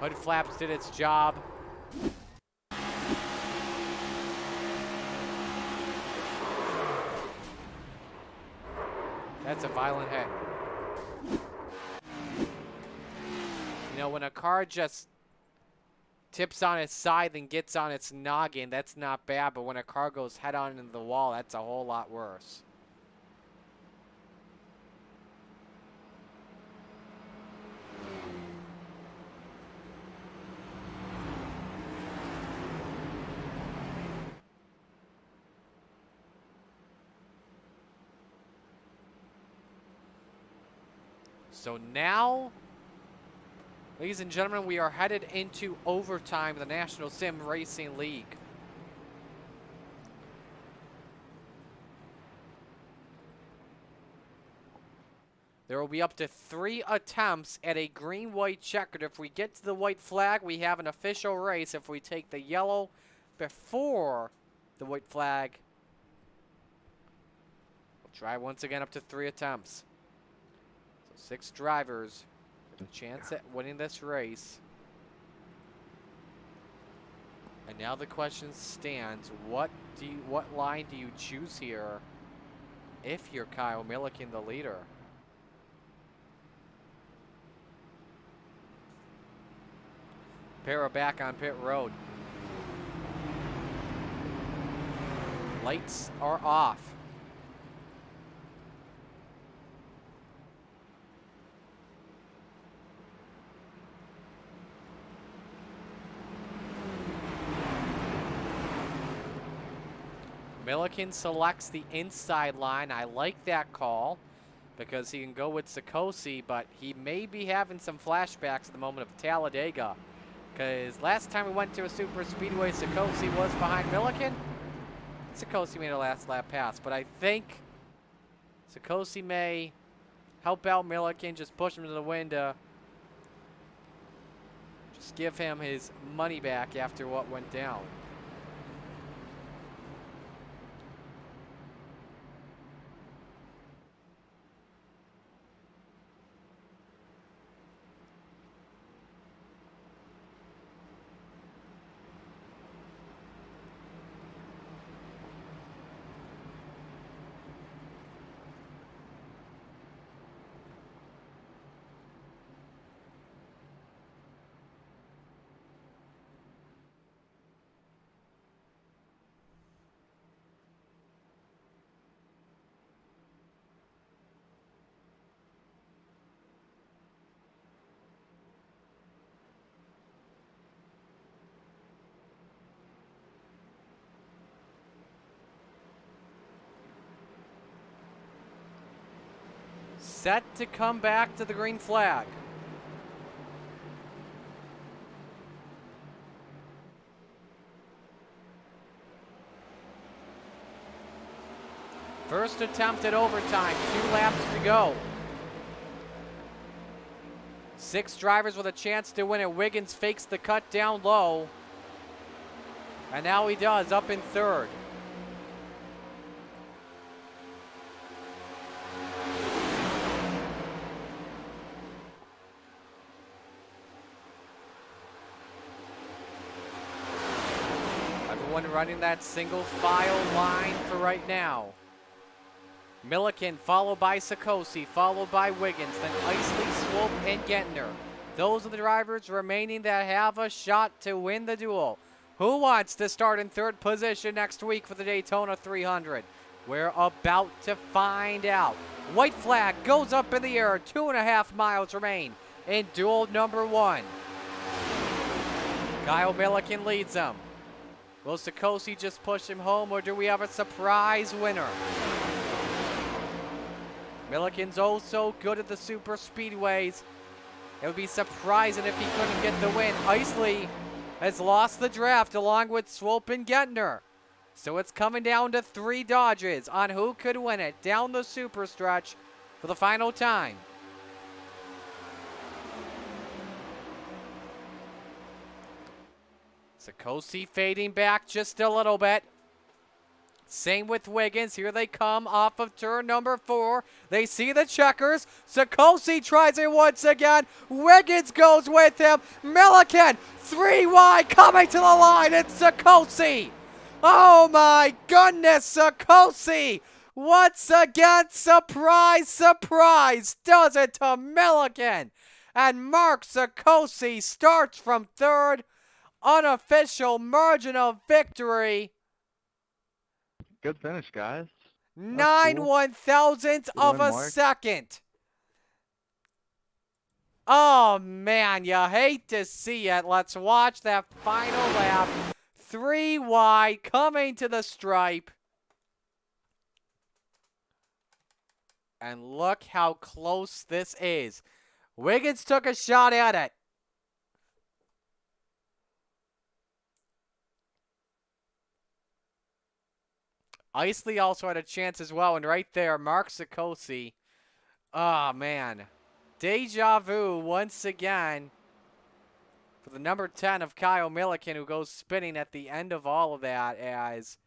Hood flaps did its job. That's a violent hit. You know, when a car just tips on its side and gets on its noggin, that's not bad, but when a car goes head on into the wall, that's a whole lot worse. So now, ladies and gentlemen, we are headed into overtime in the National Sim Racing League. There will be up to 3 attempts at a green-white checkered. If we get to the white flag, we have an official race. If we take the yellow before the white flag, we'll try once again up to 3 attempts. 6 drivers with a chance at winning this race. And now the question stands, what line do you choose here if you're Kyle Milliken, the leader? Pair are back on pit road. Lights are off. Milliken selects the inside line. I like that call because he can go with Sikosi, but he may be having some flashbacks at the moment of Talladega. Because last time we went to a super speedway, Sikosi was behind Milliken. Sikosi made a last lap pass, but I think Sikosi may help out Milliken, just push him to the window. Just give him his money back after what went down. Set to come back to the green flag. First attempt at overtime, 2 laps to go. 6 drivers with a chance to win it. Wiggins fakes the cut down low. And now he does, up in 3rd. Everyone running that single file line for right now. Milliken followed by Sikosi, followed by Wiggins, then Isley, Swope, and Gentner. Those are the drivers remaining that have a shot to win the duel. Who wants to start in 3rd position next week for the Daytona 300? We're about to find out. White flag goes up in the air. 2.5 miles remain in duel number 1. Kyle Milliken leads them. Will Sikosi just push him home, or do we have a surprise winner? Milliken's oh so good at the super speedways. It would be surprising if he couldn't get the win. Isley has lost the draft along with Swope and Gettner. So it's coming down to 3 Dodges on who could win it down the super stretch for the final time. Sikosi fading back just a little bit. Same with Wiggins. Here they come off of turn number 4. They see the checkers. Sikosi tries it once again. Wiggins goes with him. Milliken, 3 wide, coming to the line. It's Sikosi. Oh my goodness, Sikosi. Once again, surprise, surprise, does it to Milliken. And Mark Sikosi starts from 3rd. Unofficial margin of victory. Good finish, guys. 9 cool. 1,000ths of win, a Mark. second. Oh, man, you hate to see it. Let's watch that final lap. 3 wide, coming to the stripe. And look how close this is. Wiggins took a shot at it. Isley also had a chance as well, and right there, Mark Sikosi. Oh, man. Deja vu once again for the number 10 of Kyle Milliken, who goes spinning at the end of all of that as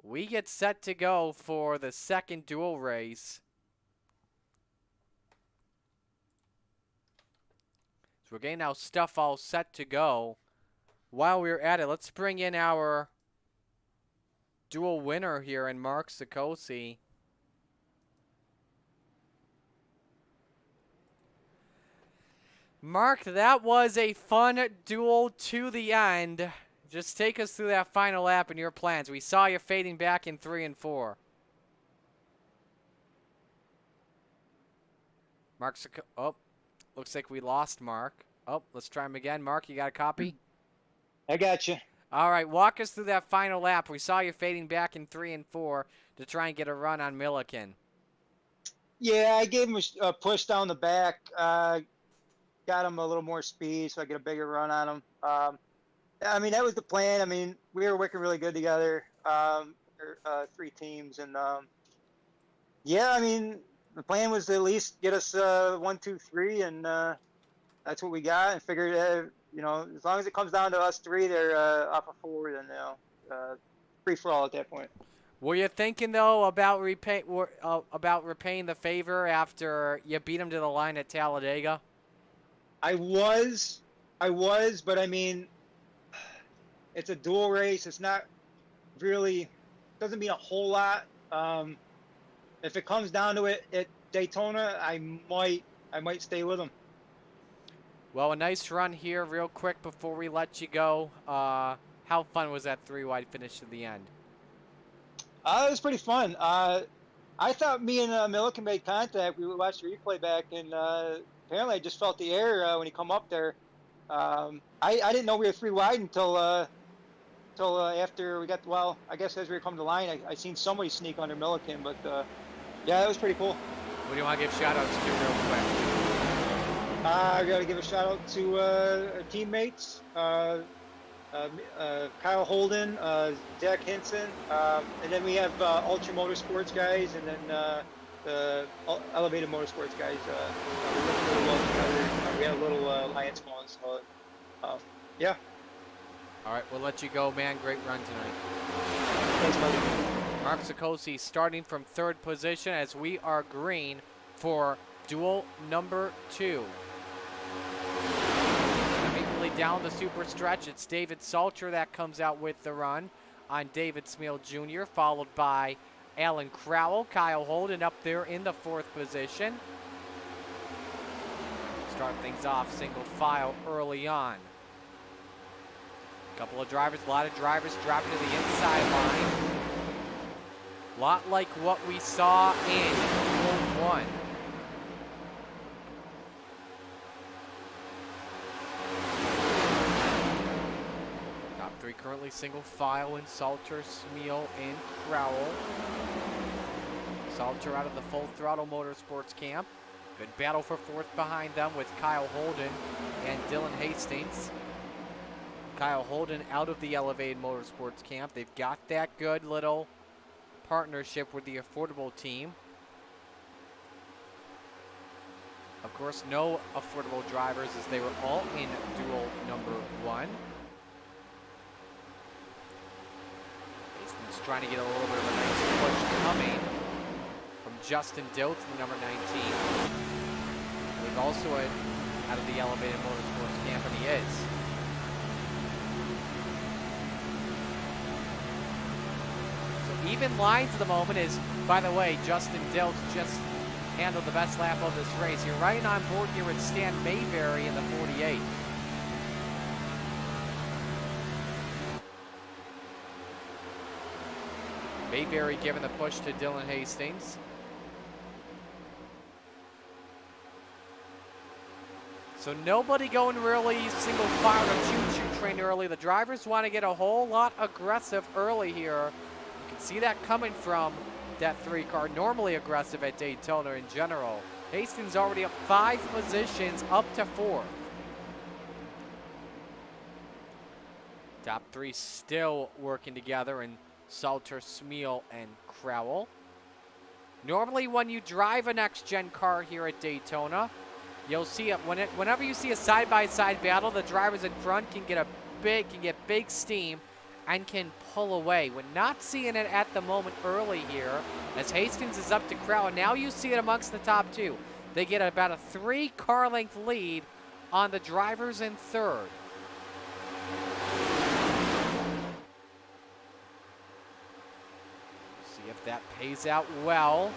we get set to go for the second dual race. So we're getting our stuff all set to go. While we're at it, let's bring in our dual winner here in Mark Sikosi. Mark, that was a fun duel to the end. Just take us through that final lap and your plans. We saw you fading back in 3 and 4. Mark Sikosi. Oh, looks like we lost Mark. Oh, let's try him again. Mark, you got a copy? I got you. All right, walk us through that final lap. We saw you fading back in 3 and 4 to try and get a run on Milliken. Yeah, I gave him a push down the back. Got him a little more speed so I get a bigger run on him. I mean, that was the plan. I mean, we were working really good together, 3 teams. And, yeah, I mean, the plan was to at least get us 1, 2, 3, and that's what we got. And figured, you know, as long as it comes down to us 3, they're off of 4, then, you know, free for all at that point. Were you thinking, though, about repaying the favor after you beat him to the line at Talladega? I was, but I mean, it's a dual race. It's not really, doesn't mean a whole lot. If it comes down to it at Daytona, I might stay with him. Well, a nice run here real quick before we let you go. How fun was that 3 wide finish to the end? It was pretty fun. I thought me and Milliken made contact. We watched the replay back, and apparently I just felt the air when he come up there. I didn't know we were 3 wide until after we got, well, I guess as we were coming to the line, I seen somebody sneak under Milliken, but yeah, it was pretty cool. What do you want to give shout-outs to real quick? I got to give a shout-out to our teammates, Kyle Holden, Zach Hinson, and then we have Ultra Motorsports guys, and then the Elevated Motorsports guys. We're working really well together. We had a little alliance going, so yeah. All right, we'll let you go, man. Great run tonight. Thanks, buddy. Mark Sikosi starting from 3rd position as we are green for duel number 2. Immediately down the super stretch, it's David Salter that comes out with the run on David Smeal Jr., followed by Alan Crowell. Kyle Holden up there in the 4th position. Start things off single file early on. A lot of drivers dropping to the inside line. A lot like what we saw in Duel 1. Top 3 currently single file in Salter, Smeal, and Crowell. Salter out of the Full Throttle Motorsports camp. Good battle for fourth behind them with Kyle Holden and Dylan Hastings. Kyle Holden out of the Elevated Motorsports camp. They've got that good little partnership with the Affordable team. Of course, no Affordable drivers as they were all in duel number 1. Hastings trying to get a little bit of a nice push coming from Justin Dilts, the number 19. We've also out of the Elevated Motorsports camp, and he is. So even lines at the moment is, by the way, Justin Dilts just handled the best lap of this race. You're right on board here with Stan Mayberry in the 48. Mayberry giving the push to Dylan Hastings. So nobody going really single file or choo-choo train early. The drivers want to get a whole lot aggressive early here. You can see that coming from that 3 car, normally aggressive at Daytona in general. Hastings already up 5 positions, up to 4th. Top 3 still working together in Salter, Smeal, and Crowell. Normally when you drive a next-gen car here at Daytona, you'll see it whenever you see a side-by-side battle, the drivers in front can get big steam and can pull away. We're not seeing it at the moment early here as Hastings is up to Crowell. Now you see it amongst the top 2. They get about a 3 car length lead on the drivers in 3rd. See if that pays out well.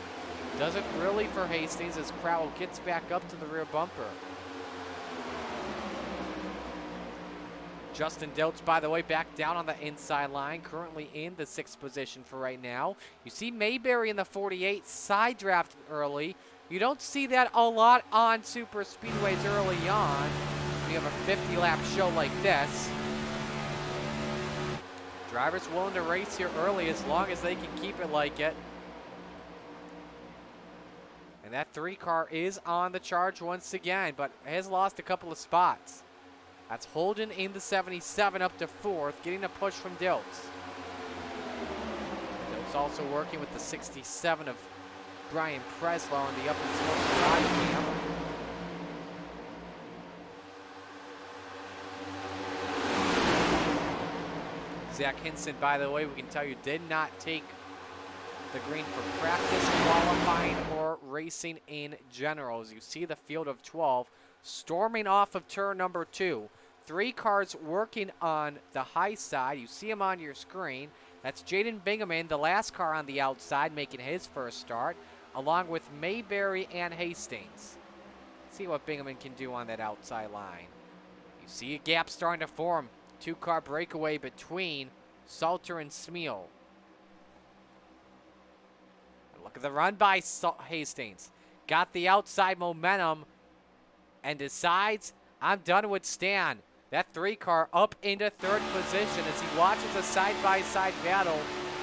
Doesn't really for Hastings as Crowell gets back up to the rear bumper. Justin Dilts, by the way, back down on the inside line, currently in the 6th position for right now. You see Mayberry in the 48, side drafted early. You don't see that a lot on super speedways early on. We have a 50-lap show like this. Drivers willing to race here early as long as they can keep it like it. And that 3 car is on the charge once again, but has lost a couple of spots. That's Holden in the 77 up to 4th, getting a push from Dilts. Dilts also working with the 67 of Brian Preslow on the up and smoke ride camp. Zach Hinson, by the way, we can tell you did not take the green for practice, qualifying, or racing in general. As you see the field of 12 storming off of turn number 2. 3 cars working on the high side. You see them on your screen. That's Jaden Bingaman, the last car on the outside, making his first start, along with Mayberry and Hastings. See what Bingaman can do on that outside line. You see a gap starting to form. 2-car breakaway between Salter and Smeal. Look at the run by Hastings. Got the outside momentum and decides, I'm done with Stan. That 3 car up into 3rd position as he watches a side-by-side battle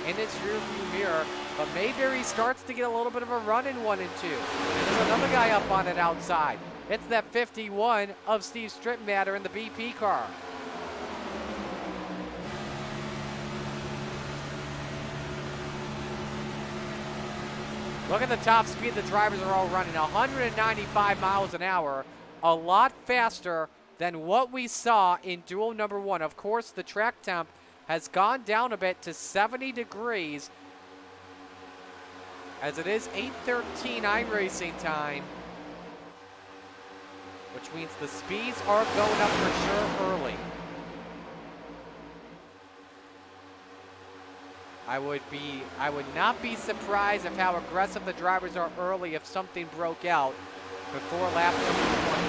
in his rearview mirror. But Mayberry starts to get a little bit of a run in 1 and 2. And there's another guy up on it outside. It's that 51 of Steve Stripmatter in the BP car. Look at the top speed the drivers are all running, 195 miles an hour, a lot faster than what we saw in duel number 1. Of course, the track temp has gone down a bit to 70 degrees as it is 8:13 iRacing time, which means the speeds are going up for sure early. I would not be surprised of how aggressive the drivers are early if something broke out before lap number 20.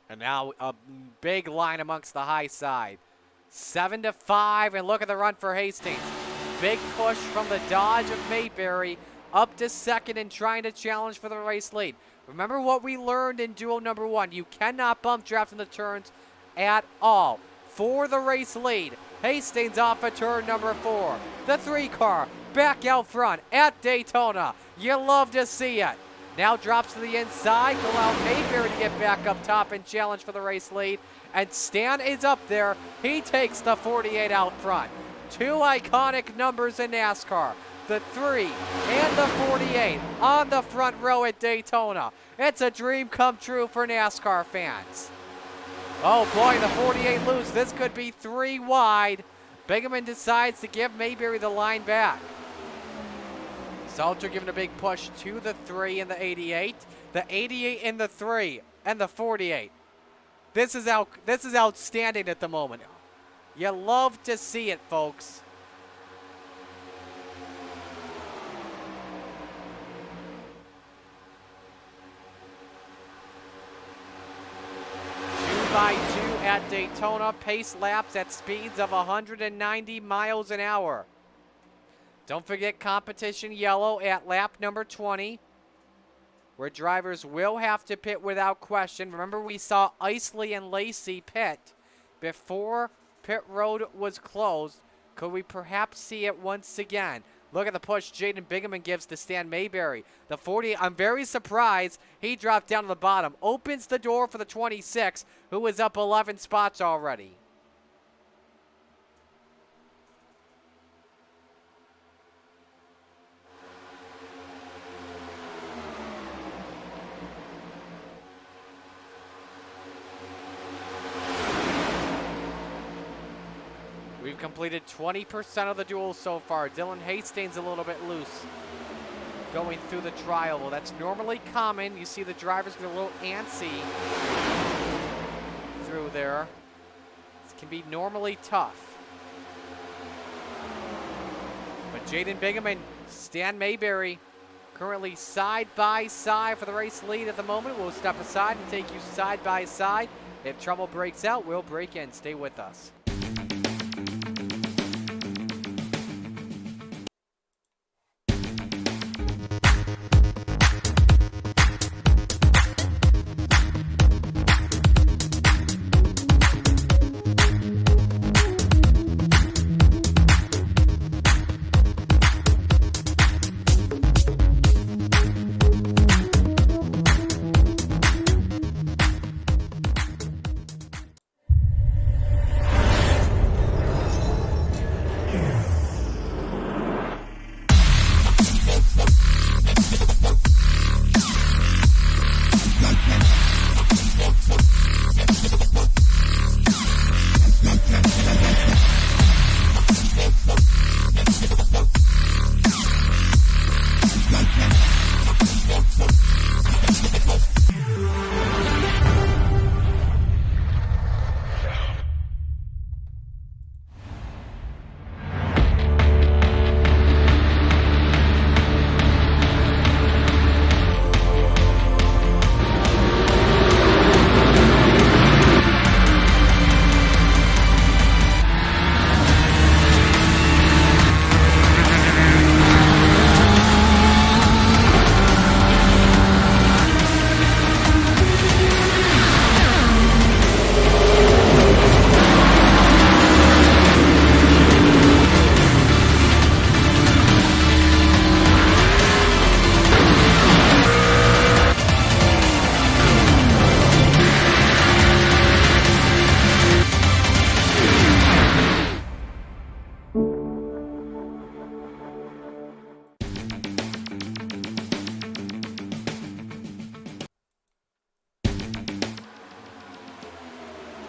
And now a big line amongst the high side. 7-5, and look at the run for Hastings. Big push from the Dodge of Mayberry up to 2nd and trying to challenge for the race lead. Remember what we learned in duel number 1. You cannot bump draft in the turns at all. For the race lead, Hastings off at turn number 4. The 3 car back out front at Daytona. You love to see it. Now drops to the inside. Go out Mayberry to get back up top and challenge for the race lead. And Stan is up there. He takes the 48 out front. 2 iconic numbers in NASCAR. The 3 and the 48 on the front row at Daytona. It's a dream come true for NASCAR fans. Oh boy, the 48 loose. This could be 3 wide. Bingaman decides to give Mayberry the line back. Salter giving a big push to the 3 and the 88. The 88 and the 3 and the 48. This is outstanding at the moment. You love to see it, folks. By 2 at Daytona, pace laps at speeds of 190 miles an hour. Don't forget competition yellow at lap number 20, where drivers will have to pit without question. Remember, we saw Isley and Lacey pit before pit road was closed. Could we perhaps see it once again? Look at the push Jaden Bingaman gives to Stan Mayberry. The 40, I'm very surprised he dropped down to the bottom. Opens the door for the 26, who is up 11 spots already. We've completed 20% of the duels so far. Dylan Hastings a little bit loose going through the trial. Well, that's normally common. You see the drivers get a little antsy through there. This can be normally tough. But Jaden Bingaman, Stan Mayberry, currently side by side for the race lead at the moment. We'll step aside and take you side by side. If trouble breaks out, we'll break in. Stay with us.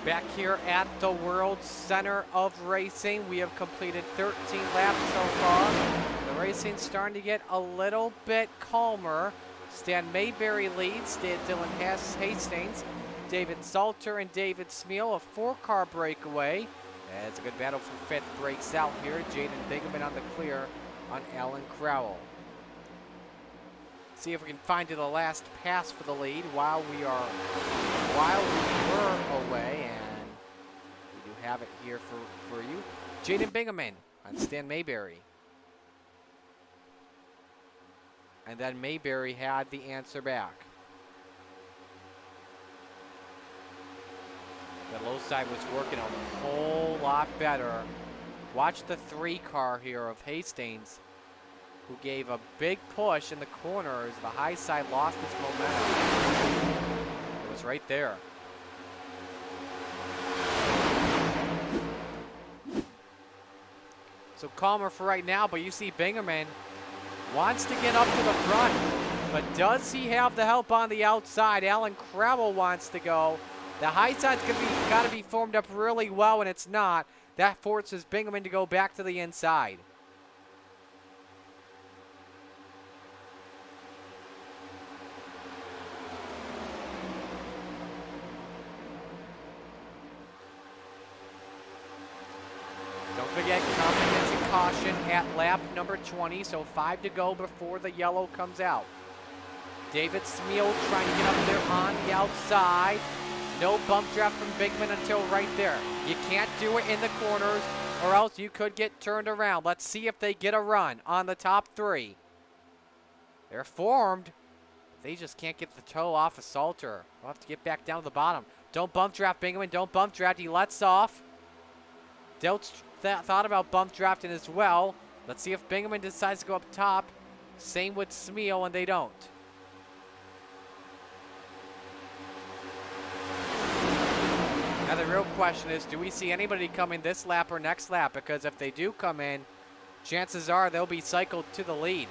Back here at the World Center of Racing, we have completed 13 laps so far. The racing's starting to get a little bit calmer. Stan Mayberry leads, Dylan Hastings, David Salter, and David Smeal, a 4-car breakaway. As a good battle for 5th breaks out here. Jaden Bingaman on the clear on Alan Crowell. See if we can find to the last pass for the lead while we were away, and we do have it here for you. Jaden Bingaman on Stan Mayberry. And then Mayberry had the answer back. The low side was working a whole lot better. Watch the 3 car here of Hastings, who gave a big push in the corners. The high side lost its momentum. It was right there. So calmer for right now, but you see Bingaman wants to get up to the front, but does he have the help on the outside? Alan Crowell wants to go. The high side's got to be formed up really well, and it's not. That forces Bingaman to go back to the inside. Don't forget, comprehensive caution at lap number 20, so 5 to go before the yellow comes out. David Smeal trying to get up there on the outside. No bump draft from Bigman until right there. You can't do it in the corners, or else you could get turned around. Let's see if they get a run on the top 3. They're formed. They just can't get the toe off of Salter. We'll have to get back down to the bottom. Don't bump draft Bingaman. Don't bump draft. He lets off. Deltz thought about bump drafting as well. Let's see if Bingaman decides to go up top. Same with Smeal, and they don't. Now the real question is, do we see anybody come in this lap or next lap? Because if they do come in, chances are they'll be cycled to the lead.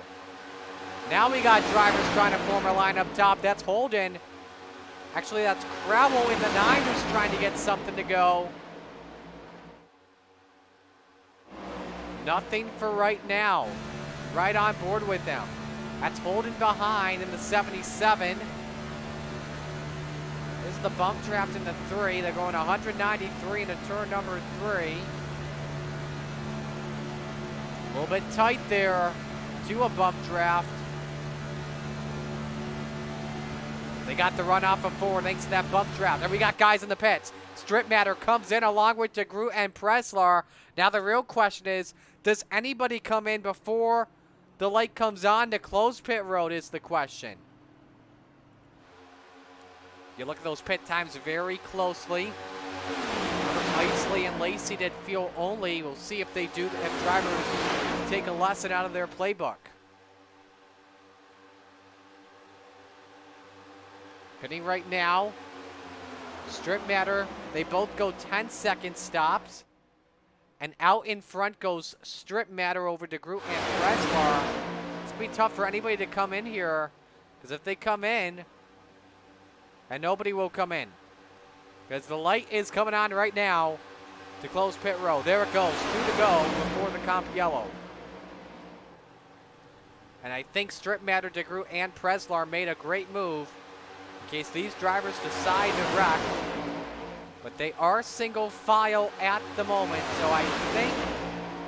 Now we got drivers trying to form a line up top. That's Holden. Actually, that's Crowell in the 9 who's trying to get something to go. Nothing for right now. Right on board with them. That's Holden behind in the 77. This is the bump draft in the 3. They're going 193 into turn number 3. A little bit tight there to a bump draft. They got the run off of 4 thanks to that bump draft. And we got guys in the pits. Strip Matter comes in along with DeGroot and Preslar. Now the real question is, does anybody come in before the light comes on to close pit road is the question. You look at those pit times very closely. Isley and Lacey did fuel only. We'll see if they do, if drivers take a lesson out of their playbook. Pitting right now. Strip Matter, they both go 10-second stops. And out in front goes Strip Matter over DeGroot and Preslar. It's going to be tough for anybody to come in here. Because if they come in, and nobody will come in. Because the light is coming on right now to close pit road. There it goes. 2 to go before the comp yellow. And I think Strip Matter, DeGroot, and Preslar made a great move in case these drivers decide to wreck. But they are single file at the moment, so I think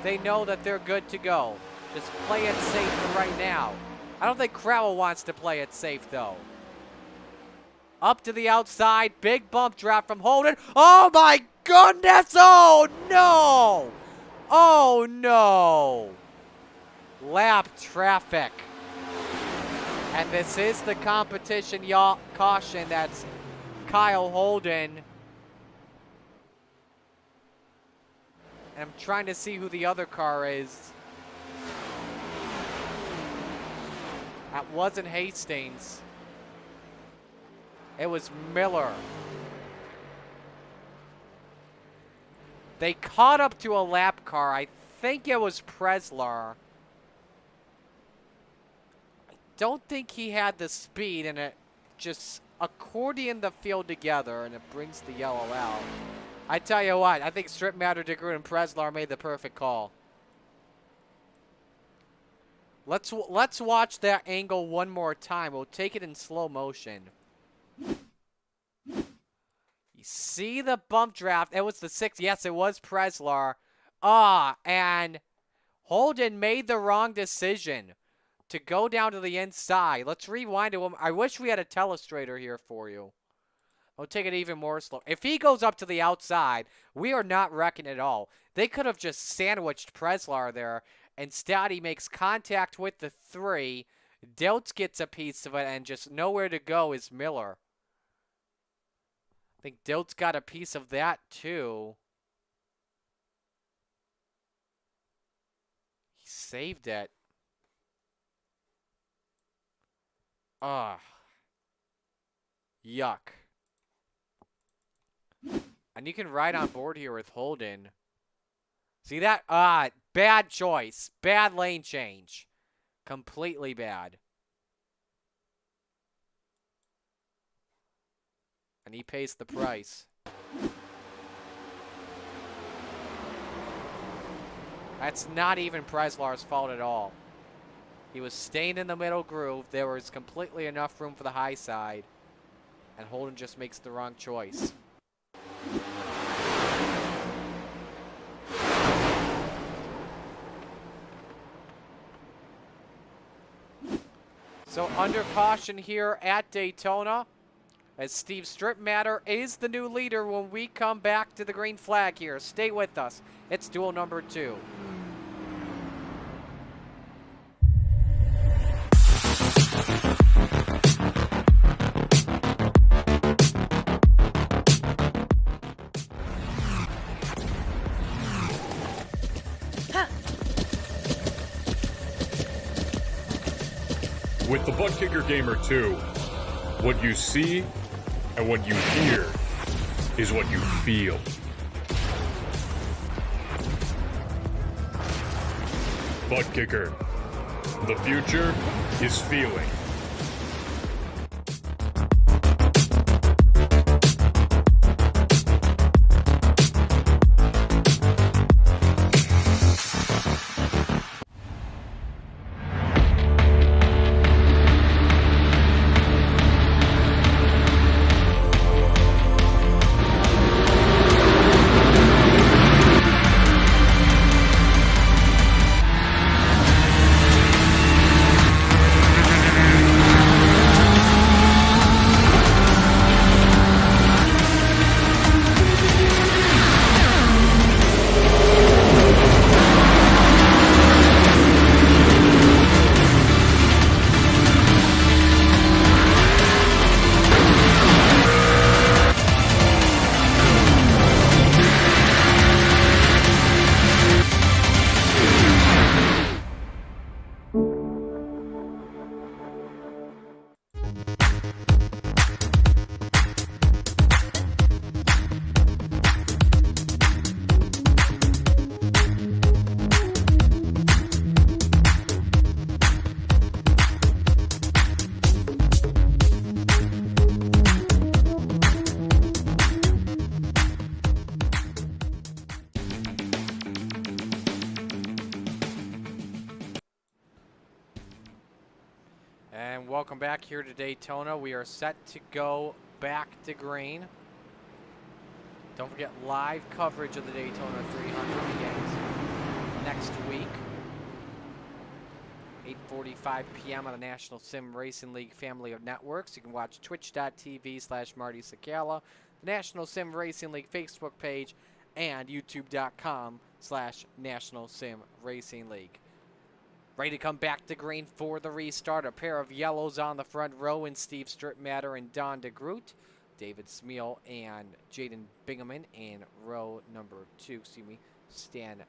they know that they're good to go. Just play it safe for right now. I don't think Crowell wants to play it safe, though. Up to the outside, big bump draft from Holden. Oh my goodness, oh no! Oh no! Lap traffic. And this is the competition caution, that's Kyle Holden. And I'm trying to see who the other car is. That wasn't Hastings. It was Miller. They caught up to a lap car. I think it was Preslar. I don't think he had the speed, and it just accordioned the field together, and it brings the yellow out. I tell you what, I think Strip Matter, DeGroot, and Preslar made the perfect call. Let's watch that angle one more time. We'll take it in slow motion. You see the bump draft. It was the 6th. Yes, it was Preslar. And Holden made the wrong decision to go down to the inside. Let's rewind to him. I wish we had a telestrator here for you. We'll take it even more slow. If he goes up to the outside, we are not wrecking at all. They could have just sandwiched Preslar there. Instead, he makes contact with the 3. Deltz gets a piece of it, and just nowhere to go is Miller. I think Dilt's got a piece of that too. He saved it. Ugh. Yuck. And you can ride on board here with Holden. See that? Bad choice. Bad lane change. Completely bad. And he pays the price. That's not even Preslar's fault at all. He was staying in the middle groove. There was completely enough room for the high side. And Holden just makes the wrong choice. So under caution here at Daytona, as Steve Stripmatter is the new leader when we come back to the green flag here. Stay with us. It's duel number 2. With the Butt Kicker Gamer 2, what you see and what you hear is what you feel. Butt Kicker. The future is feeling. And welcome back here to Daytona. We are set to go back to green. Don't forget, live coverage of the Daytona 300 begins next week. 8:45 p.m. on the National Sim Racing League family of networks. You can watch twitch.tv/Marty Sakala, the National Sim Racing League Facebook page, and youtube.com/National Sim Racing League. Ready to come back to green for the restart. A pair of yellows on the front row in Steve Stripmatter and Don DeGroot. David Smeal and Jaden Bingaman in row number 2. Stan. I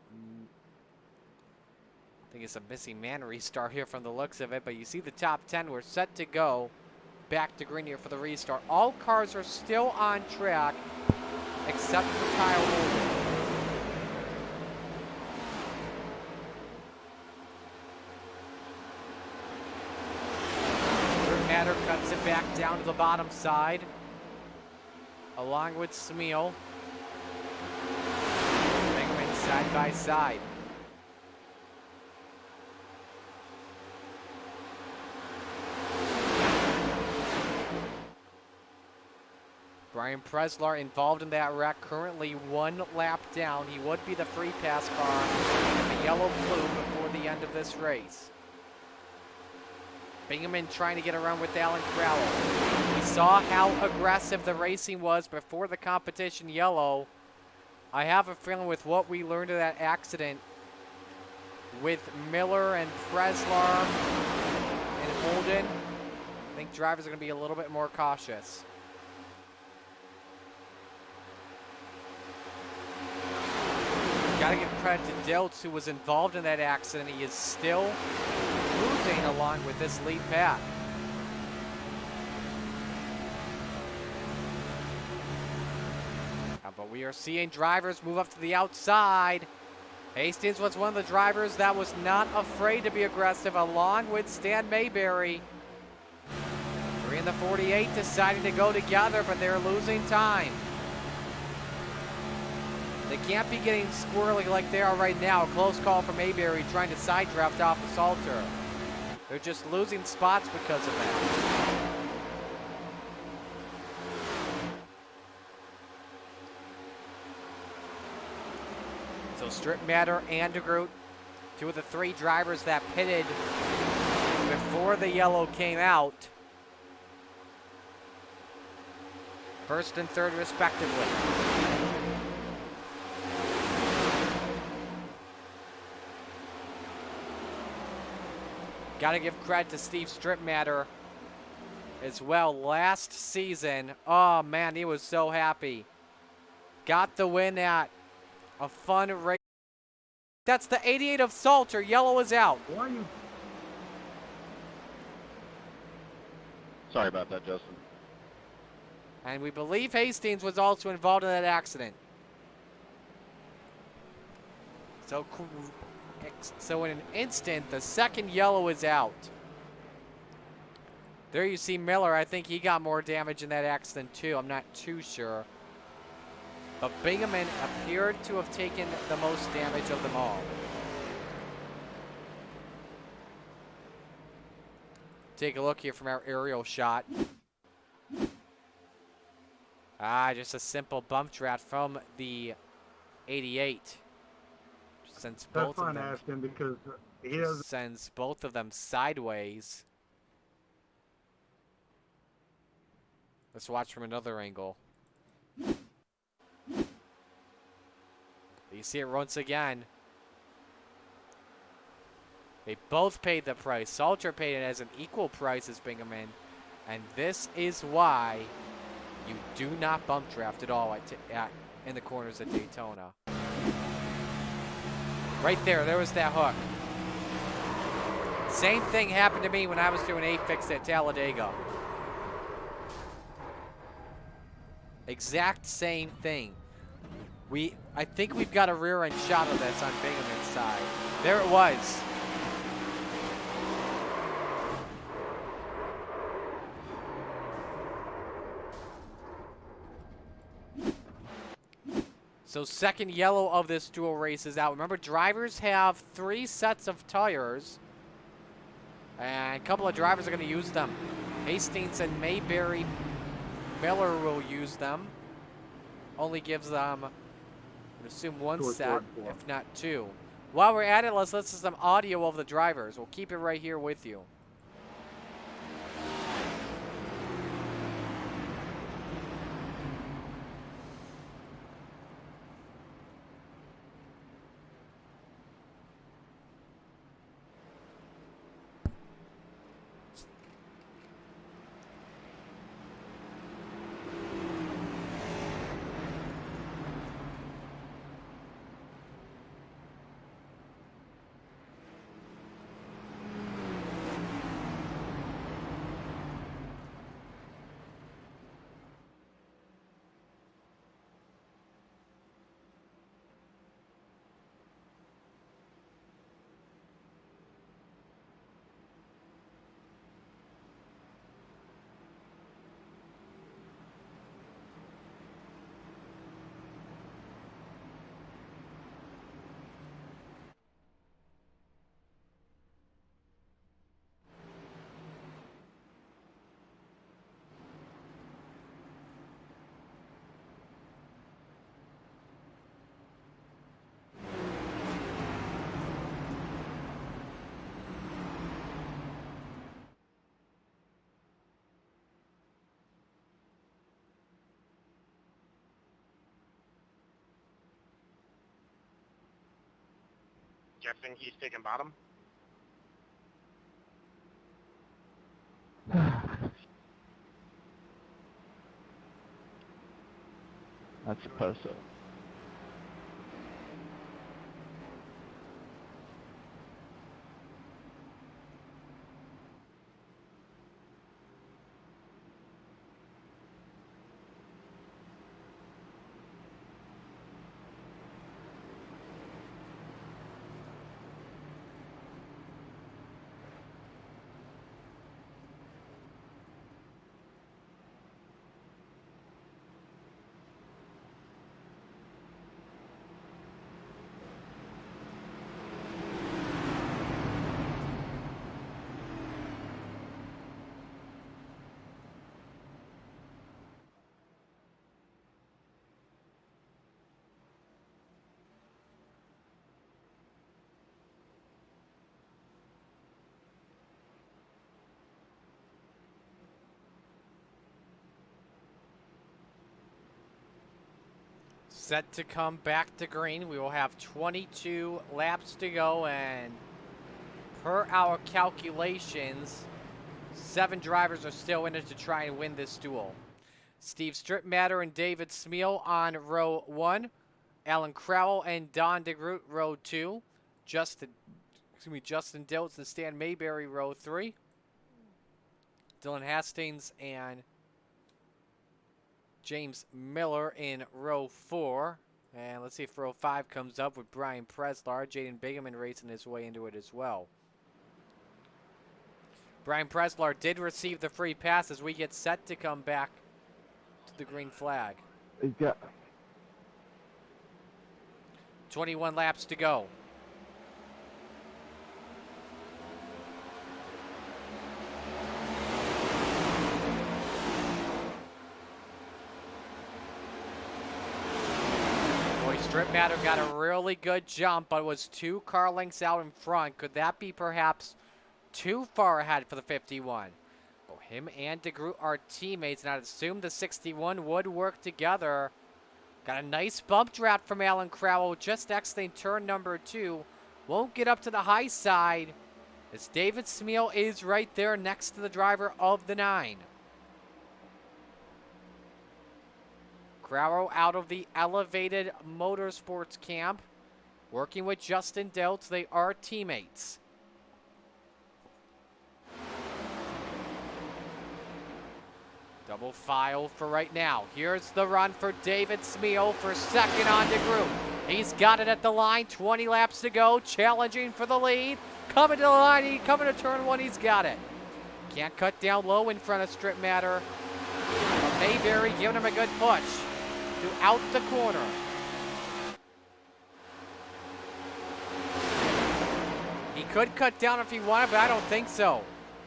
think it's a missing man restart here from the looks of it, but you see the top 10. We're set to go back to green here for the restart. All cars are still on track except for Kyle Holden. Cuts it back down to the bottom side, along with Smeal. Bingaman side by side. Brian Preslar involved in that wreck, currently 1 lap down. He would be the free pass car if the yellow flew before the end of this race. Bingaman trying to get around with Alan Crowell. We saw how aggressive the racing was before the competition yellow. I have a feeling with what we learned of that accident with Miller and Preslar and Holden, I think drivers are going to be a little bit more cautious. Got to give credit to Duels, who was involved in that accident. He is still cruising along with this lead pack. But we are seeing drivers move up to the outside. Hastings was one of the drivers that was not afraid to be aggressive, along with Stan Mayberry. 3 in the 48 deciding to go together, but they're losing time. They can't be getting squirrely like they are right now. A close call for Mayberry trying to side draft off the Salter. They're just losing spots because of that. So Strip Matter and DeGroot, 2 of the 3 drivers that pitted before the yellow came out. First and third respectively. Got to give credit to Steve Stripmatter as well. Last season, oh man, he was so happy. Got the win at a fun race. That's the 88 of Salter. Yellow is out. Why are you? Sorry about that, Justin. And we believe Hastings was also involved in that accident. So in an instant, the second yellow is out. There you see Miller. I think he got more damage in that accident too. I'm not too sure. But Bingaman appeared to have taken the most damage of them all. Take a look here from our aerial shot. Just a simple bump draft from the 88. Sends That's both of fine them. asking because he doesn't. Sends both of them sideways. Let's watch from another angle. You see it once again. They both paid the price. Salter paid it as an equal price as Bingaman. And this is why you do not bump draft at all in the corners at Daytona. Right there was that hook. Same thing happened to me when I was doing A-Fix at Talladega. Exact same thing. I think we've got a rear end shot of this on Bingaman's side. There it was. So second yellow of this dual race is out. Remember, drivers have 3 sets of tires. And a couple of drivers are going to use them. Hastings and Mayberry. Miller will use them. Only gives them, I would assume, 1 set, if not 2. While we're at it, let's listen to some audio of the drivers. We'll keep it right here with you. Guessing he's taking bottom. That's supposed to. set to come back to green. We will have 22 laps to go, and per our calculations, 7 drivers are still in it to try and win this duel. Steve Strittmatter and David Smeal on row 1. Alan Crowell and Don DeGroot row 2. Justin Diltz and Stan Mayberry row 3. Dylan Hastings and James Miller in row 4. And let's see if row 5 comes up with Brian Preslar. Jaden Bigeman racing his way into it as well. Brian Preslar did receive the free pass as we get set to come back to the green flag. He's got 21 laps to go. Strittmatter got a really good jump, but was 2 car lengths out in front. Could that be perhaps too far ahead for the 51? Well, him and DeGroot are teammates, and I'd assume the 61 would work together. Got a nice bump draft from Alan Crowell, just exiting turn number 2. Won't get up to the high side, as David Smeal is right there next to the driver of the 9. Crowell out of the elevated motorsports camp, working with Justin Diltz. They are teammates. Double file for right now. Here's the run for David Smeal for second on DeGroot. He's got it at the line, 20 laps to go, challenging for the lead. Coming to the line, coming to turn 1, he's got it. Can't cut down low in front of Strittmatter. Mayberry giving him a good push throughout the corner. He could cut down if he wanted, but I don't think so.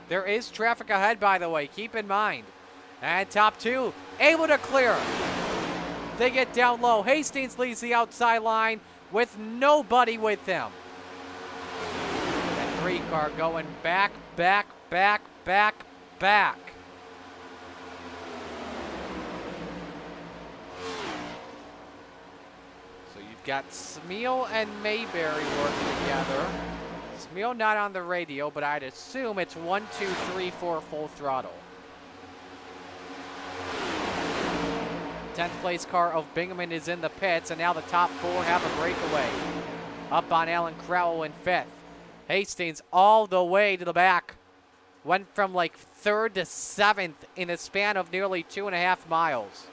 There is traffic ahead, by the way. Keep in mind. And top 2, able to clear. They get down low. Hastings leads the outside line with nobody with him. That 3 car going back, back, back, back, back. Got Smeal and Mayberry working together. Smeal not on the radio, but I'd assume it's 1, 2, 3, 4 full throttle. 10th place car of Bingaman is in the pits, and now the top 4 have a breakaway. Up on Alan Crowell in 5th. Hastings all the way to the back. Went from like 3rd to 7th in a span of nearly 2.5 miles.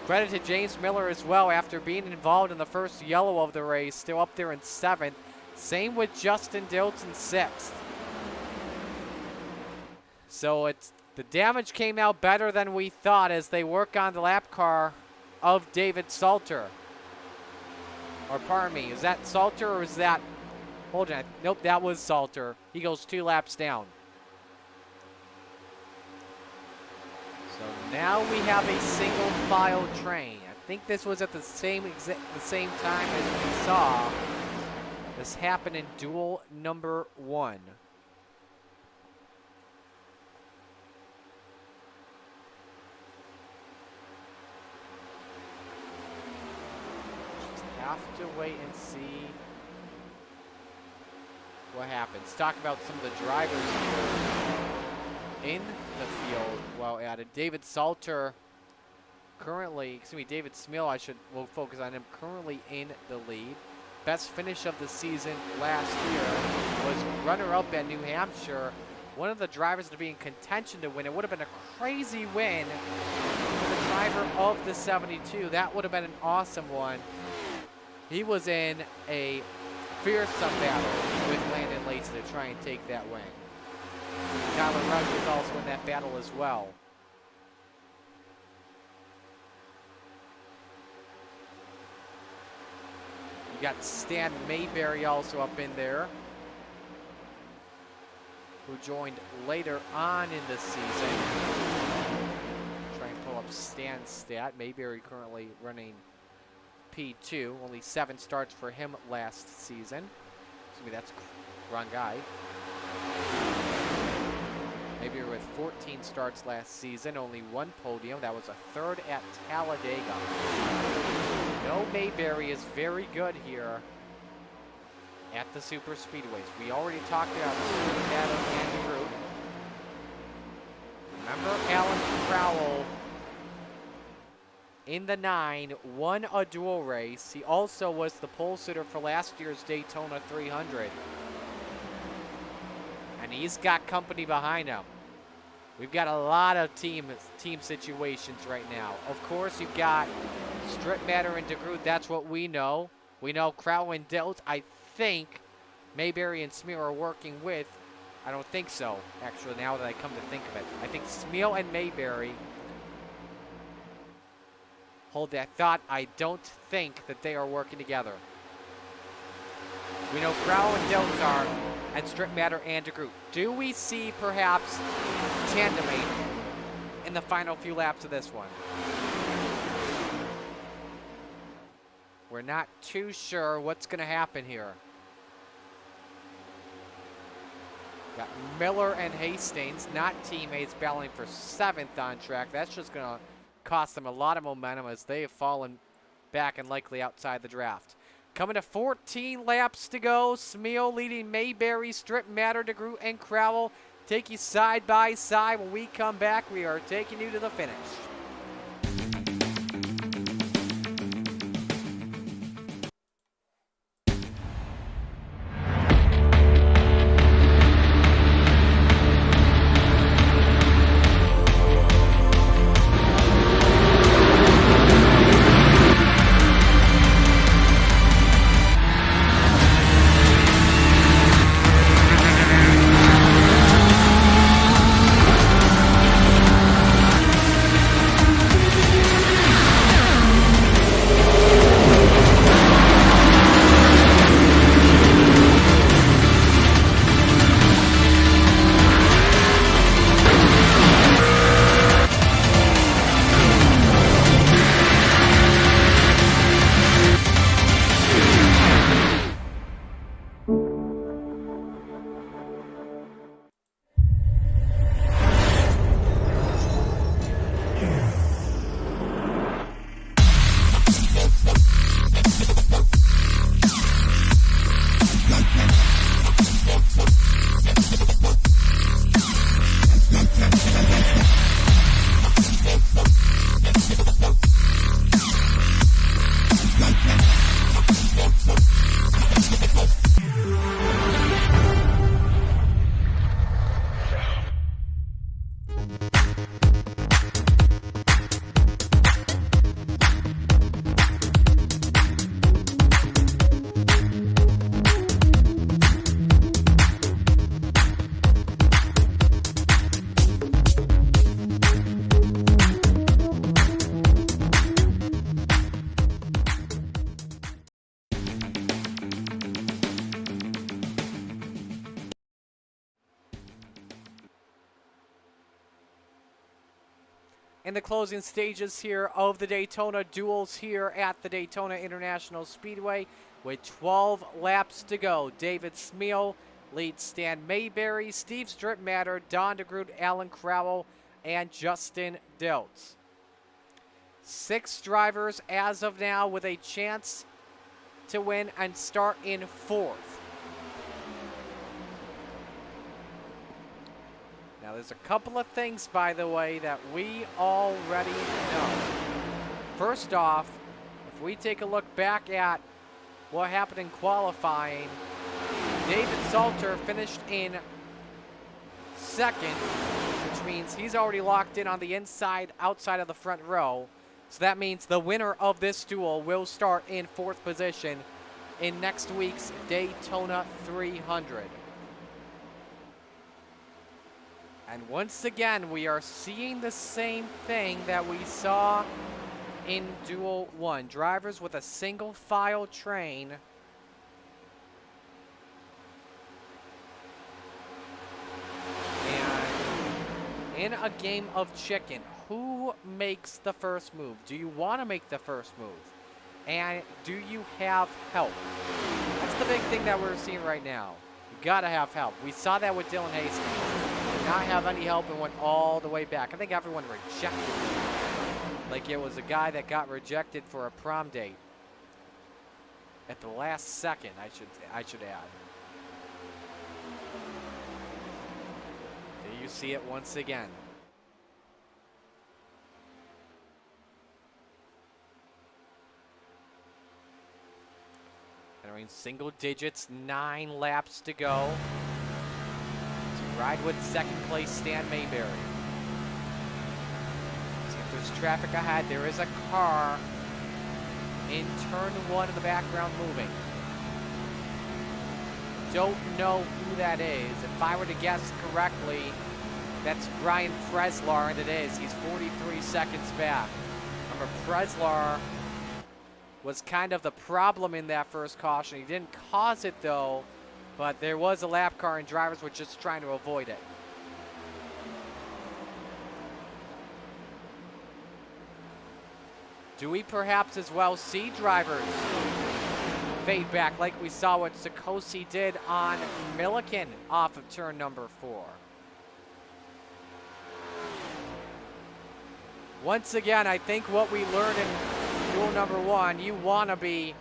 Credit to James Miller as well after being involved in the first yellow of the race. Still up there in 7th. Same with Justin Diltz in 6th. So the damage came out better than we thought as they work on the lap car of David Salter. Or pardon me, is that Salter or is that... Hold on. Nope, that was Salter. He goes 2 laps down. So now we have a single file train. I think this was at the same time as we saw this happen in duel number 1. Just have to wait and see what happens. Talk about some of the drivers here in the field while at it. David Salter currently, David Smeal, we'll focus on him, currently in the lead. Best finish of the season last year was runner-up at New Hampshire. One of the drivers to be in contention to win. It would have been a crazy win for the driver of the 72. That would have been an awesome one. He was in a fearsome battle with Landon Lacey to try and take that win. Tyler Rush was also in that battle as well. You got Stan Mayberry also up in there, who joined later on in the season. Try and pull up Stan's stat. Mayberry currently running P2. Only 7 starts for him last season. That's wrong guy. Mayberry with 14 starts last season, only 1 podium. That was a 3rd at Talladega. No, Mayberry is very good here at the super speedways. We already talked about that of Andy Root. Remember Alan Crowell in the 9 won a dual race. He also was the pole sitter for last year's Daytona 300. And he's got company behind him. We've got a lot of team situations right now. Of course, you've got Strip Matter and DeGroot. That's what we know. We know Crowell and Dilt. I think Mayberry and Smeal are working with. I don't think so, actually, now that I come to think of it. I think Smeal and Mayberry. Hold that thought. I don't think that they are working together. We know Crowell and Dilt are, and Strip Matter and DeGroot. Do we see perhaps tandeming in the final few laps of this one? We're not too sure what's going to happen here. Got Miller and Hastings, not teammates, battling for 7th on track. That's just going to cost them a lot of momentum as they have fallen back and likely outside the draft. Coming to 14 laps to go. Smeal leading Mayberry, Strip Matter, DeGroot, and Crowell. Take you side by side. When we come back, we are taking you to the finish. In the closing stages here of the Daytona Duels here at the Daytona International Speedway with 12 laps to go. David Smeal leads Stan Mayberry, Steve Strip Matter, Don DeGroot, Alan Crowell, and Justin Diltz. 6 drivers as of now with a chance to win and start in 4th. Now, there's a couple of things, by the way, that we already know. First off, if we take a look back at what happened in qualifying, David Salter finished in 2nd, which means he's already locked in on the outside of the front row. So that means the winner of this duel will start in 4th position in next week's Daytona 300. And once again, we are seeing the same thing that we saw in Duel 1. Drivers with a single file train. And in a game of chicken, who makes the first move? Do you want to make the first move? And do you have help? That's the big thing that we're seeing right now. You gotta have help. We saw that with Dylan Hastings. not have any help and went all the way back. I think everyone rejected him. Like it was a guy that got rejected for a prom date. At the last second, I should add. There you see it once again. Entering single digits, 9 laps to go. To ride with second place Stan Mayberry. See if there's traffic ahead. There is a car in turn 1 in the background moving. Don't know who that is. If I were to guess correctly, that's Brian Preslar, and it is. He's 43 seconds back. Remember, Preslar was kind of the problem in that first caution. He didn't cause it, though, but there was a lap car, and drivers were just trying to avoid it. Do we perhaps as well see drivers fade back like we saw what Sikosi did on Milliken off of turn number 4? Once again, I think what we learned in duel number 1, you want to be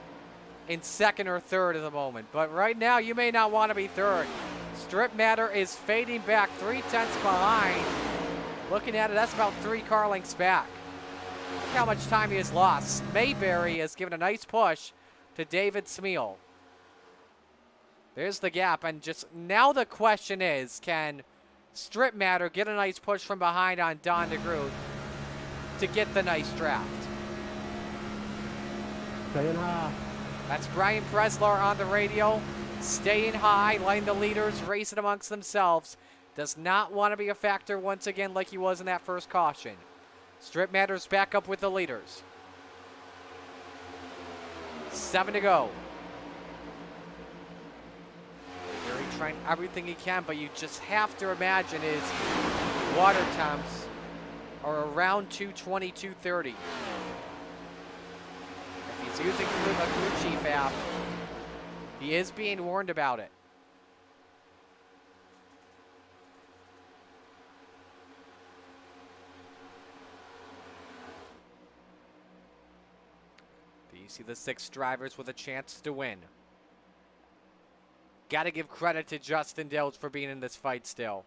in second or third at the moment. But right now, you may not want to be third. Strip Matter is fading back 3/10 behind. Looking at it, that's about 3 car lengths back. Look how much time he has lost. Mayberry has given a nice push to David Smeal. There's the gap, and just now the question is, can Strip Matter get a nice push from behind on Don DeGroot to get the nice draft? Staying high. That's Brian Preslar on the radio. Staying high, letting the leaders race it amongst themselves. Does not want to be a factor once again like he was in that first caution. Strip Matter's back up with the leaders. 7 to go. Very trying everything he can, but you just have to imagine his water temps are around 220, 230. If he's using the crew chief app, he is being warned about it. You see the 6 drivers with a chance to win. Got to give credit to Justin Dilge for being in this fight still.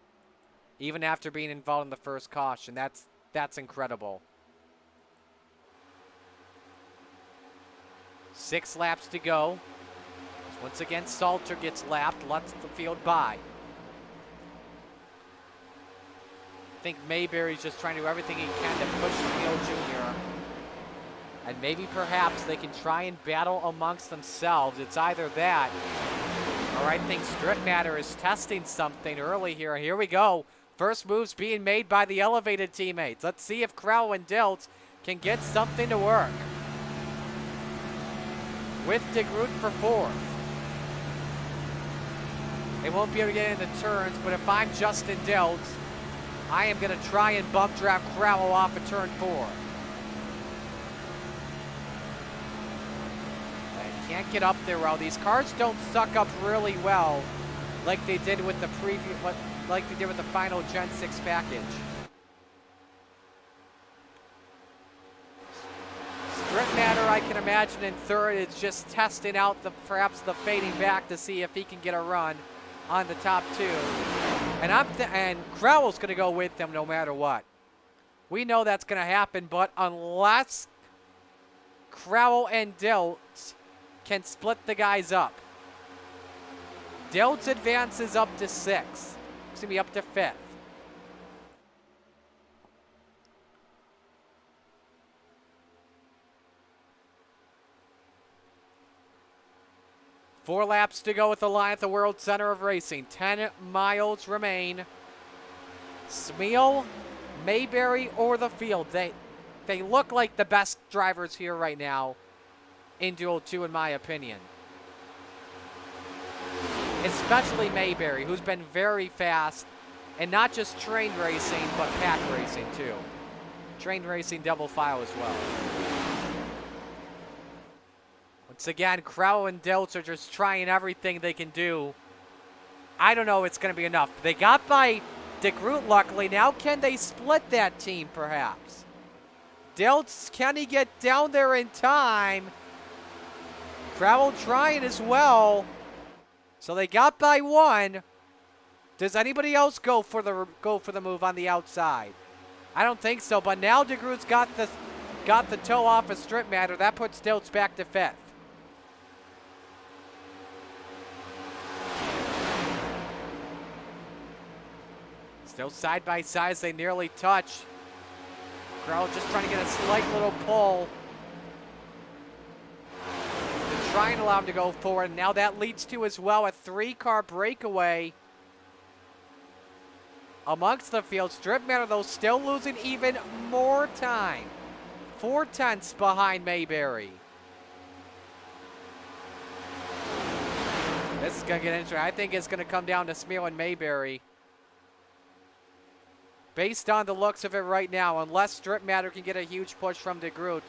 Even after being involved in the first caution. That's incredible. 6 laps to go. Once again, Salter gets lapped, lets the field by. I think Mayberry's just trying to do everything he can to push Smeal Jr. And maybe perhaps they can try and battle amongst themselves. It's either that, or I think Strip Matter is testing something early here. Here we go. First moves being made by the elevated teammates. Let's see if Crow and Dilt can get something to work. With DeGroot for 4th. They won't be able to get into turns, but if I'm Justin Dilt, I am going to try and bump draft Crowell off of turn 4. Can't get up there well. These cars don't suck up really well like they did with the like they did with the final Gen 6 package. Strip Matter, I can imagine in 3rd, is just testing out perhaps the fading back to see if he can get a run on the top 2. And and Crowell's going to go with them no matter what. We know that's going to happen, but unless Crowell and Dilt can split the guys up. Dilt's advances up to 6th. It's going to be up to 5th. Four laps to go with the line at the World Center of Racing. 10 miles remain. Smeal, Mayberry, or the field. They look like the best drivers here right now in Duel 2, in my opinion. Especially Mayberry, who's been very fast, and not just train racing, but pack racing too. Train racing double file as well. Once again, Crow and Diltz are just trying everything they can do. I don't know if it's going to be enough. They got by DeGroot, luckily. Now can they split that team, perhaps? Delts, can he get down there in time? Crowell trying as well. So they got by one. Does anybody else go for the move on the outside? I don't think so, but now DeGroot's got the toe off a strip matter. That puts Dilts back to 5th. Still side by side as they nearly touch. Crowell just trying to get a slight little pull. They're trying to allow him to go forward. And now that leads to as well a 3-car breakaway amongst the field. Strip matter, though, still losing even more time. 4/10 behind Mayberry. This is going to get interesting. I think it's going to come down to Smeal and Mayberry. Based on the looks of it right now, unless Strip matter can get a huge push from DeGroot,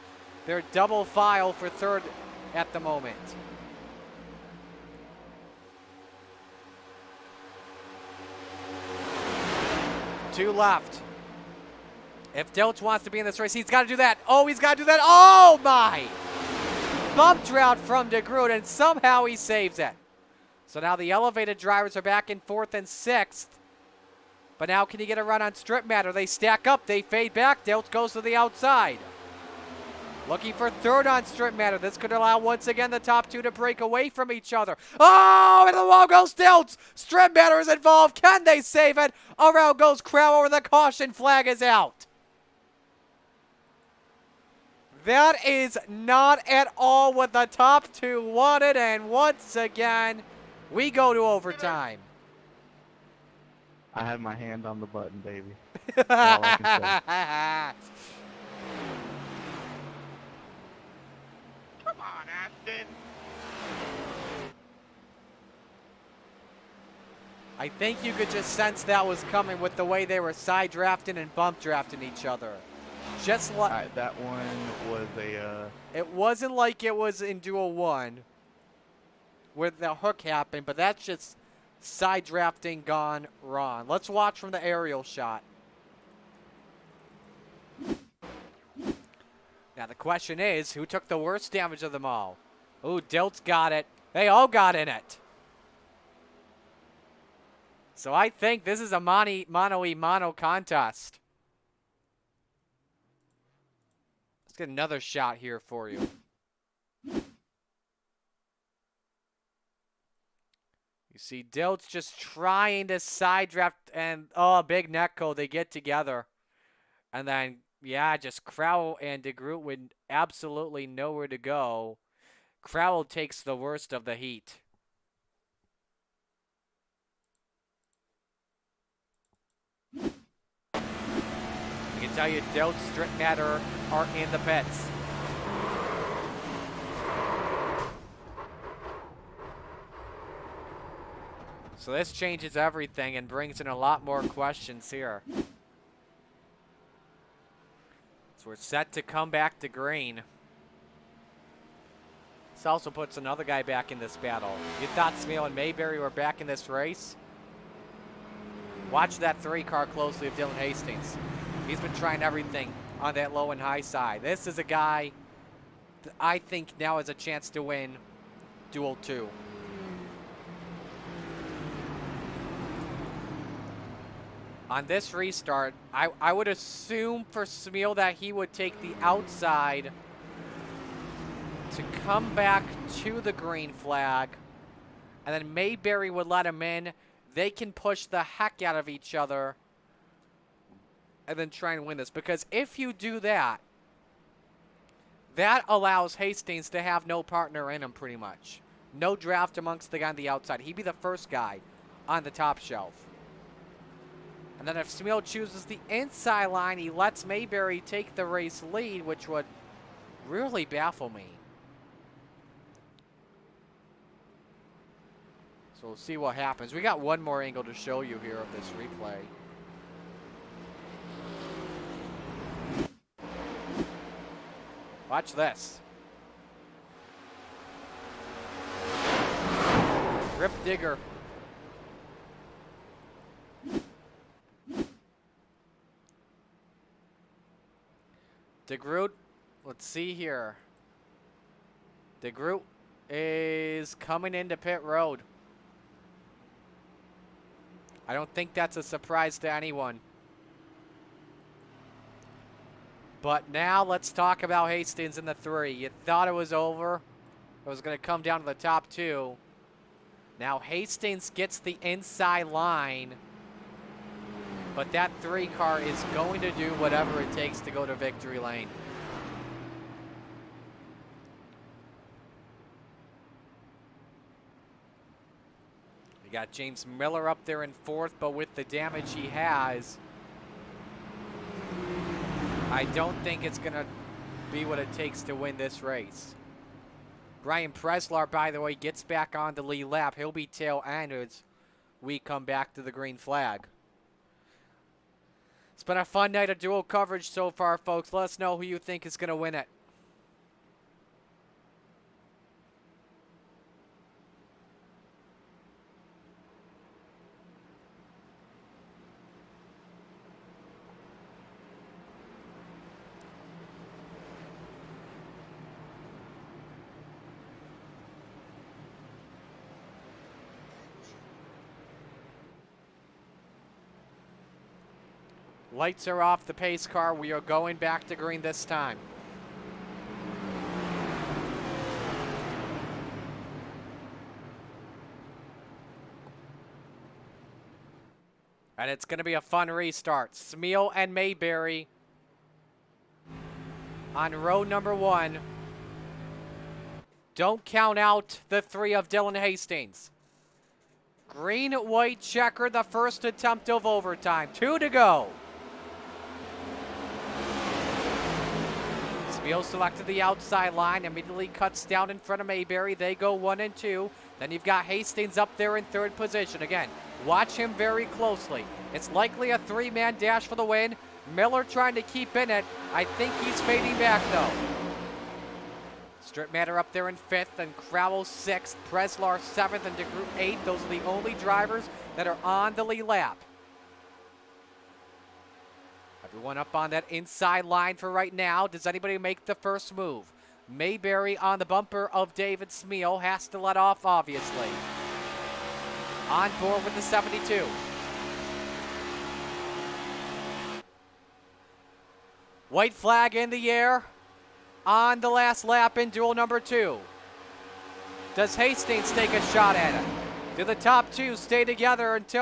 they're double file for 3rd at the moment. Two left. If Dilts wants to be in this race, he's got to do that. Oh, he's got to do that. Oh, my. Bump drought from DeGroot, and somehow he saves it. So now the elevated drivers are back in 4th and 6th. But now can he get a run on Strip matter? They stack up. They fade back. Dilts goes to the outside. Looking for 3rd on Strip matter. This could allow, once again, the top 2 to break away from each other. Oh, and the wall goes Dilts. Strip matter is involved. Can they save it? Around goes Crowell, and the caution flag is out. That is not at all what the top 2 wanted, and once again, we go to overtime. I had my hand on the button, baby. That's all I can say. Come on, Aston. I think you could just sense that was coming with the way they were side drafting and bump drafting each other. Just like that one was a. It wasn't like it was in Duel 1 where the hook happened, but that's just side drafting gone wrong. Let's watch from the aerial shot. Now the question is, who took the worst damage of them all? Ooh, Dilts got it. They all got in it. So I think this is a mono contest. Let's get another shot here for you. You see Dilts just trying to side draft, and oh, big netco. They get together. And then, yeah, just Crowell and DeGroot with absolutely nowhere to go. Crowell takes the worst of the heat. I can tell you, Dilts, Strip matter are in the pits. So this changes everything and brings in a lot more questions here. So we're set to come back to green. This also puts another guy back in this battle. You thought Smeal and Mayberry were back in this race? Watch that 3-car closely of Dylan Hastings. He's been trying everything on that low and high side. This is a guy that I think now has a chance to win Duel 2. On this restart, I would assume for Smeal that he would take the outside to come back to the green flag, and then Mayberry would let him in. They can push the heck out of each other and then try and win this. Because if you do that, that allows Hastings to have no partner in him pretty much. No draft amongst the guy on the outside. He'd be the first guy on the top shelf. And then if Smeal chooses the inside line, he lets Mayberry take the race lead, which would really baffle me. So we'll see what happens. We got one more angle to show you here of this replay. Watch this. Rip Digger. DeGroot, let's see here. DeGroot is coming into pit road. I don't think that's a surprise to anyone. But now let's talk about Hastings in the 3. You thought it was over. It was going to come down to the top 2. Now Hastings gets the inside line. But that 3 car is going to do whatever it takes to go to victory lane. You got James Miller up there in 4th, but with the damage he has, I don't think it's going to be what it takes to win this race. Brian Preslar, by the way, gets back on the lead lap. He'll be tail end as we come back to the green flag. It's been a fun night of dual coverage so far, folks. Let us know who you think is going to win it. Lights are off the pace car. We are going back to green this time. And it's going to be a fun restart. Smeal and Mayberry on row number 1. Don't count out the 3 of Dylan Hastings. Green, white, checker, the first attempt of overtime. 2 to go. Smeal selected the outside line, immediately cuts down in front of Mayberry. They go 1 and 2. Then you've got Hastings up there in 3rd position. Again, watch him very closely. It's likely a 3-man dash for the win. Miller trying to keep in it. I think he's fading back, though. Strip Matter up there in 5th, and Crowell 6th, Preslar 7th, and DeGroot 8th. Those are the only drivers that are on the lead lap. Everyone up on that inside line for right now. Does anybody make the first move? Mayberry on the bumper of David Smeal. Has to let off, obviously. On board with the 72. White flag in the air on the last lap in duel number 2. Does Hastings take a shot at it? Do the top 2 stay together until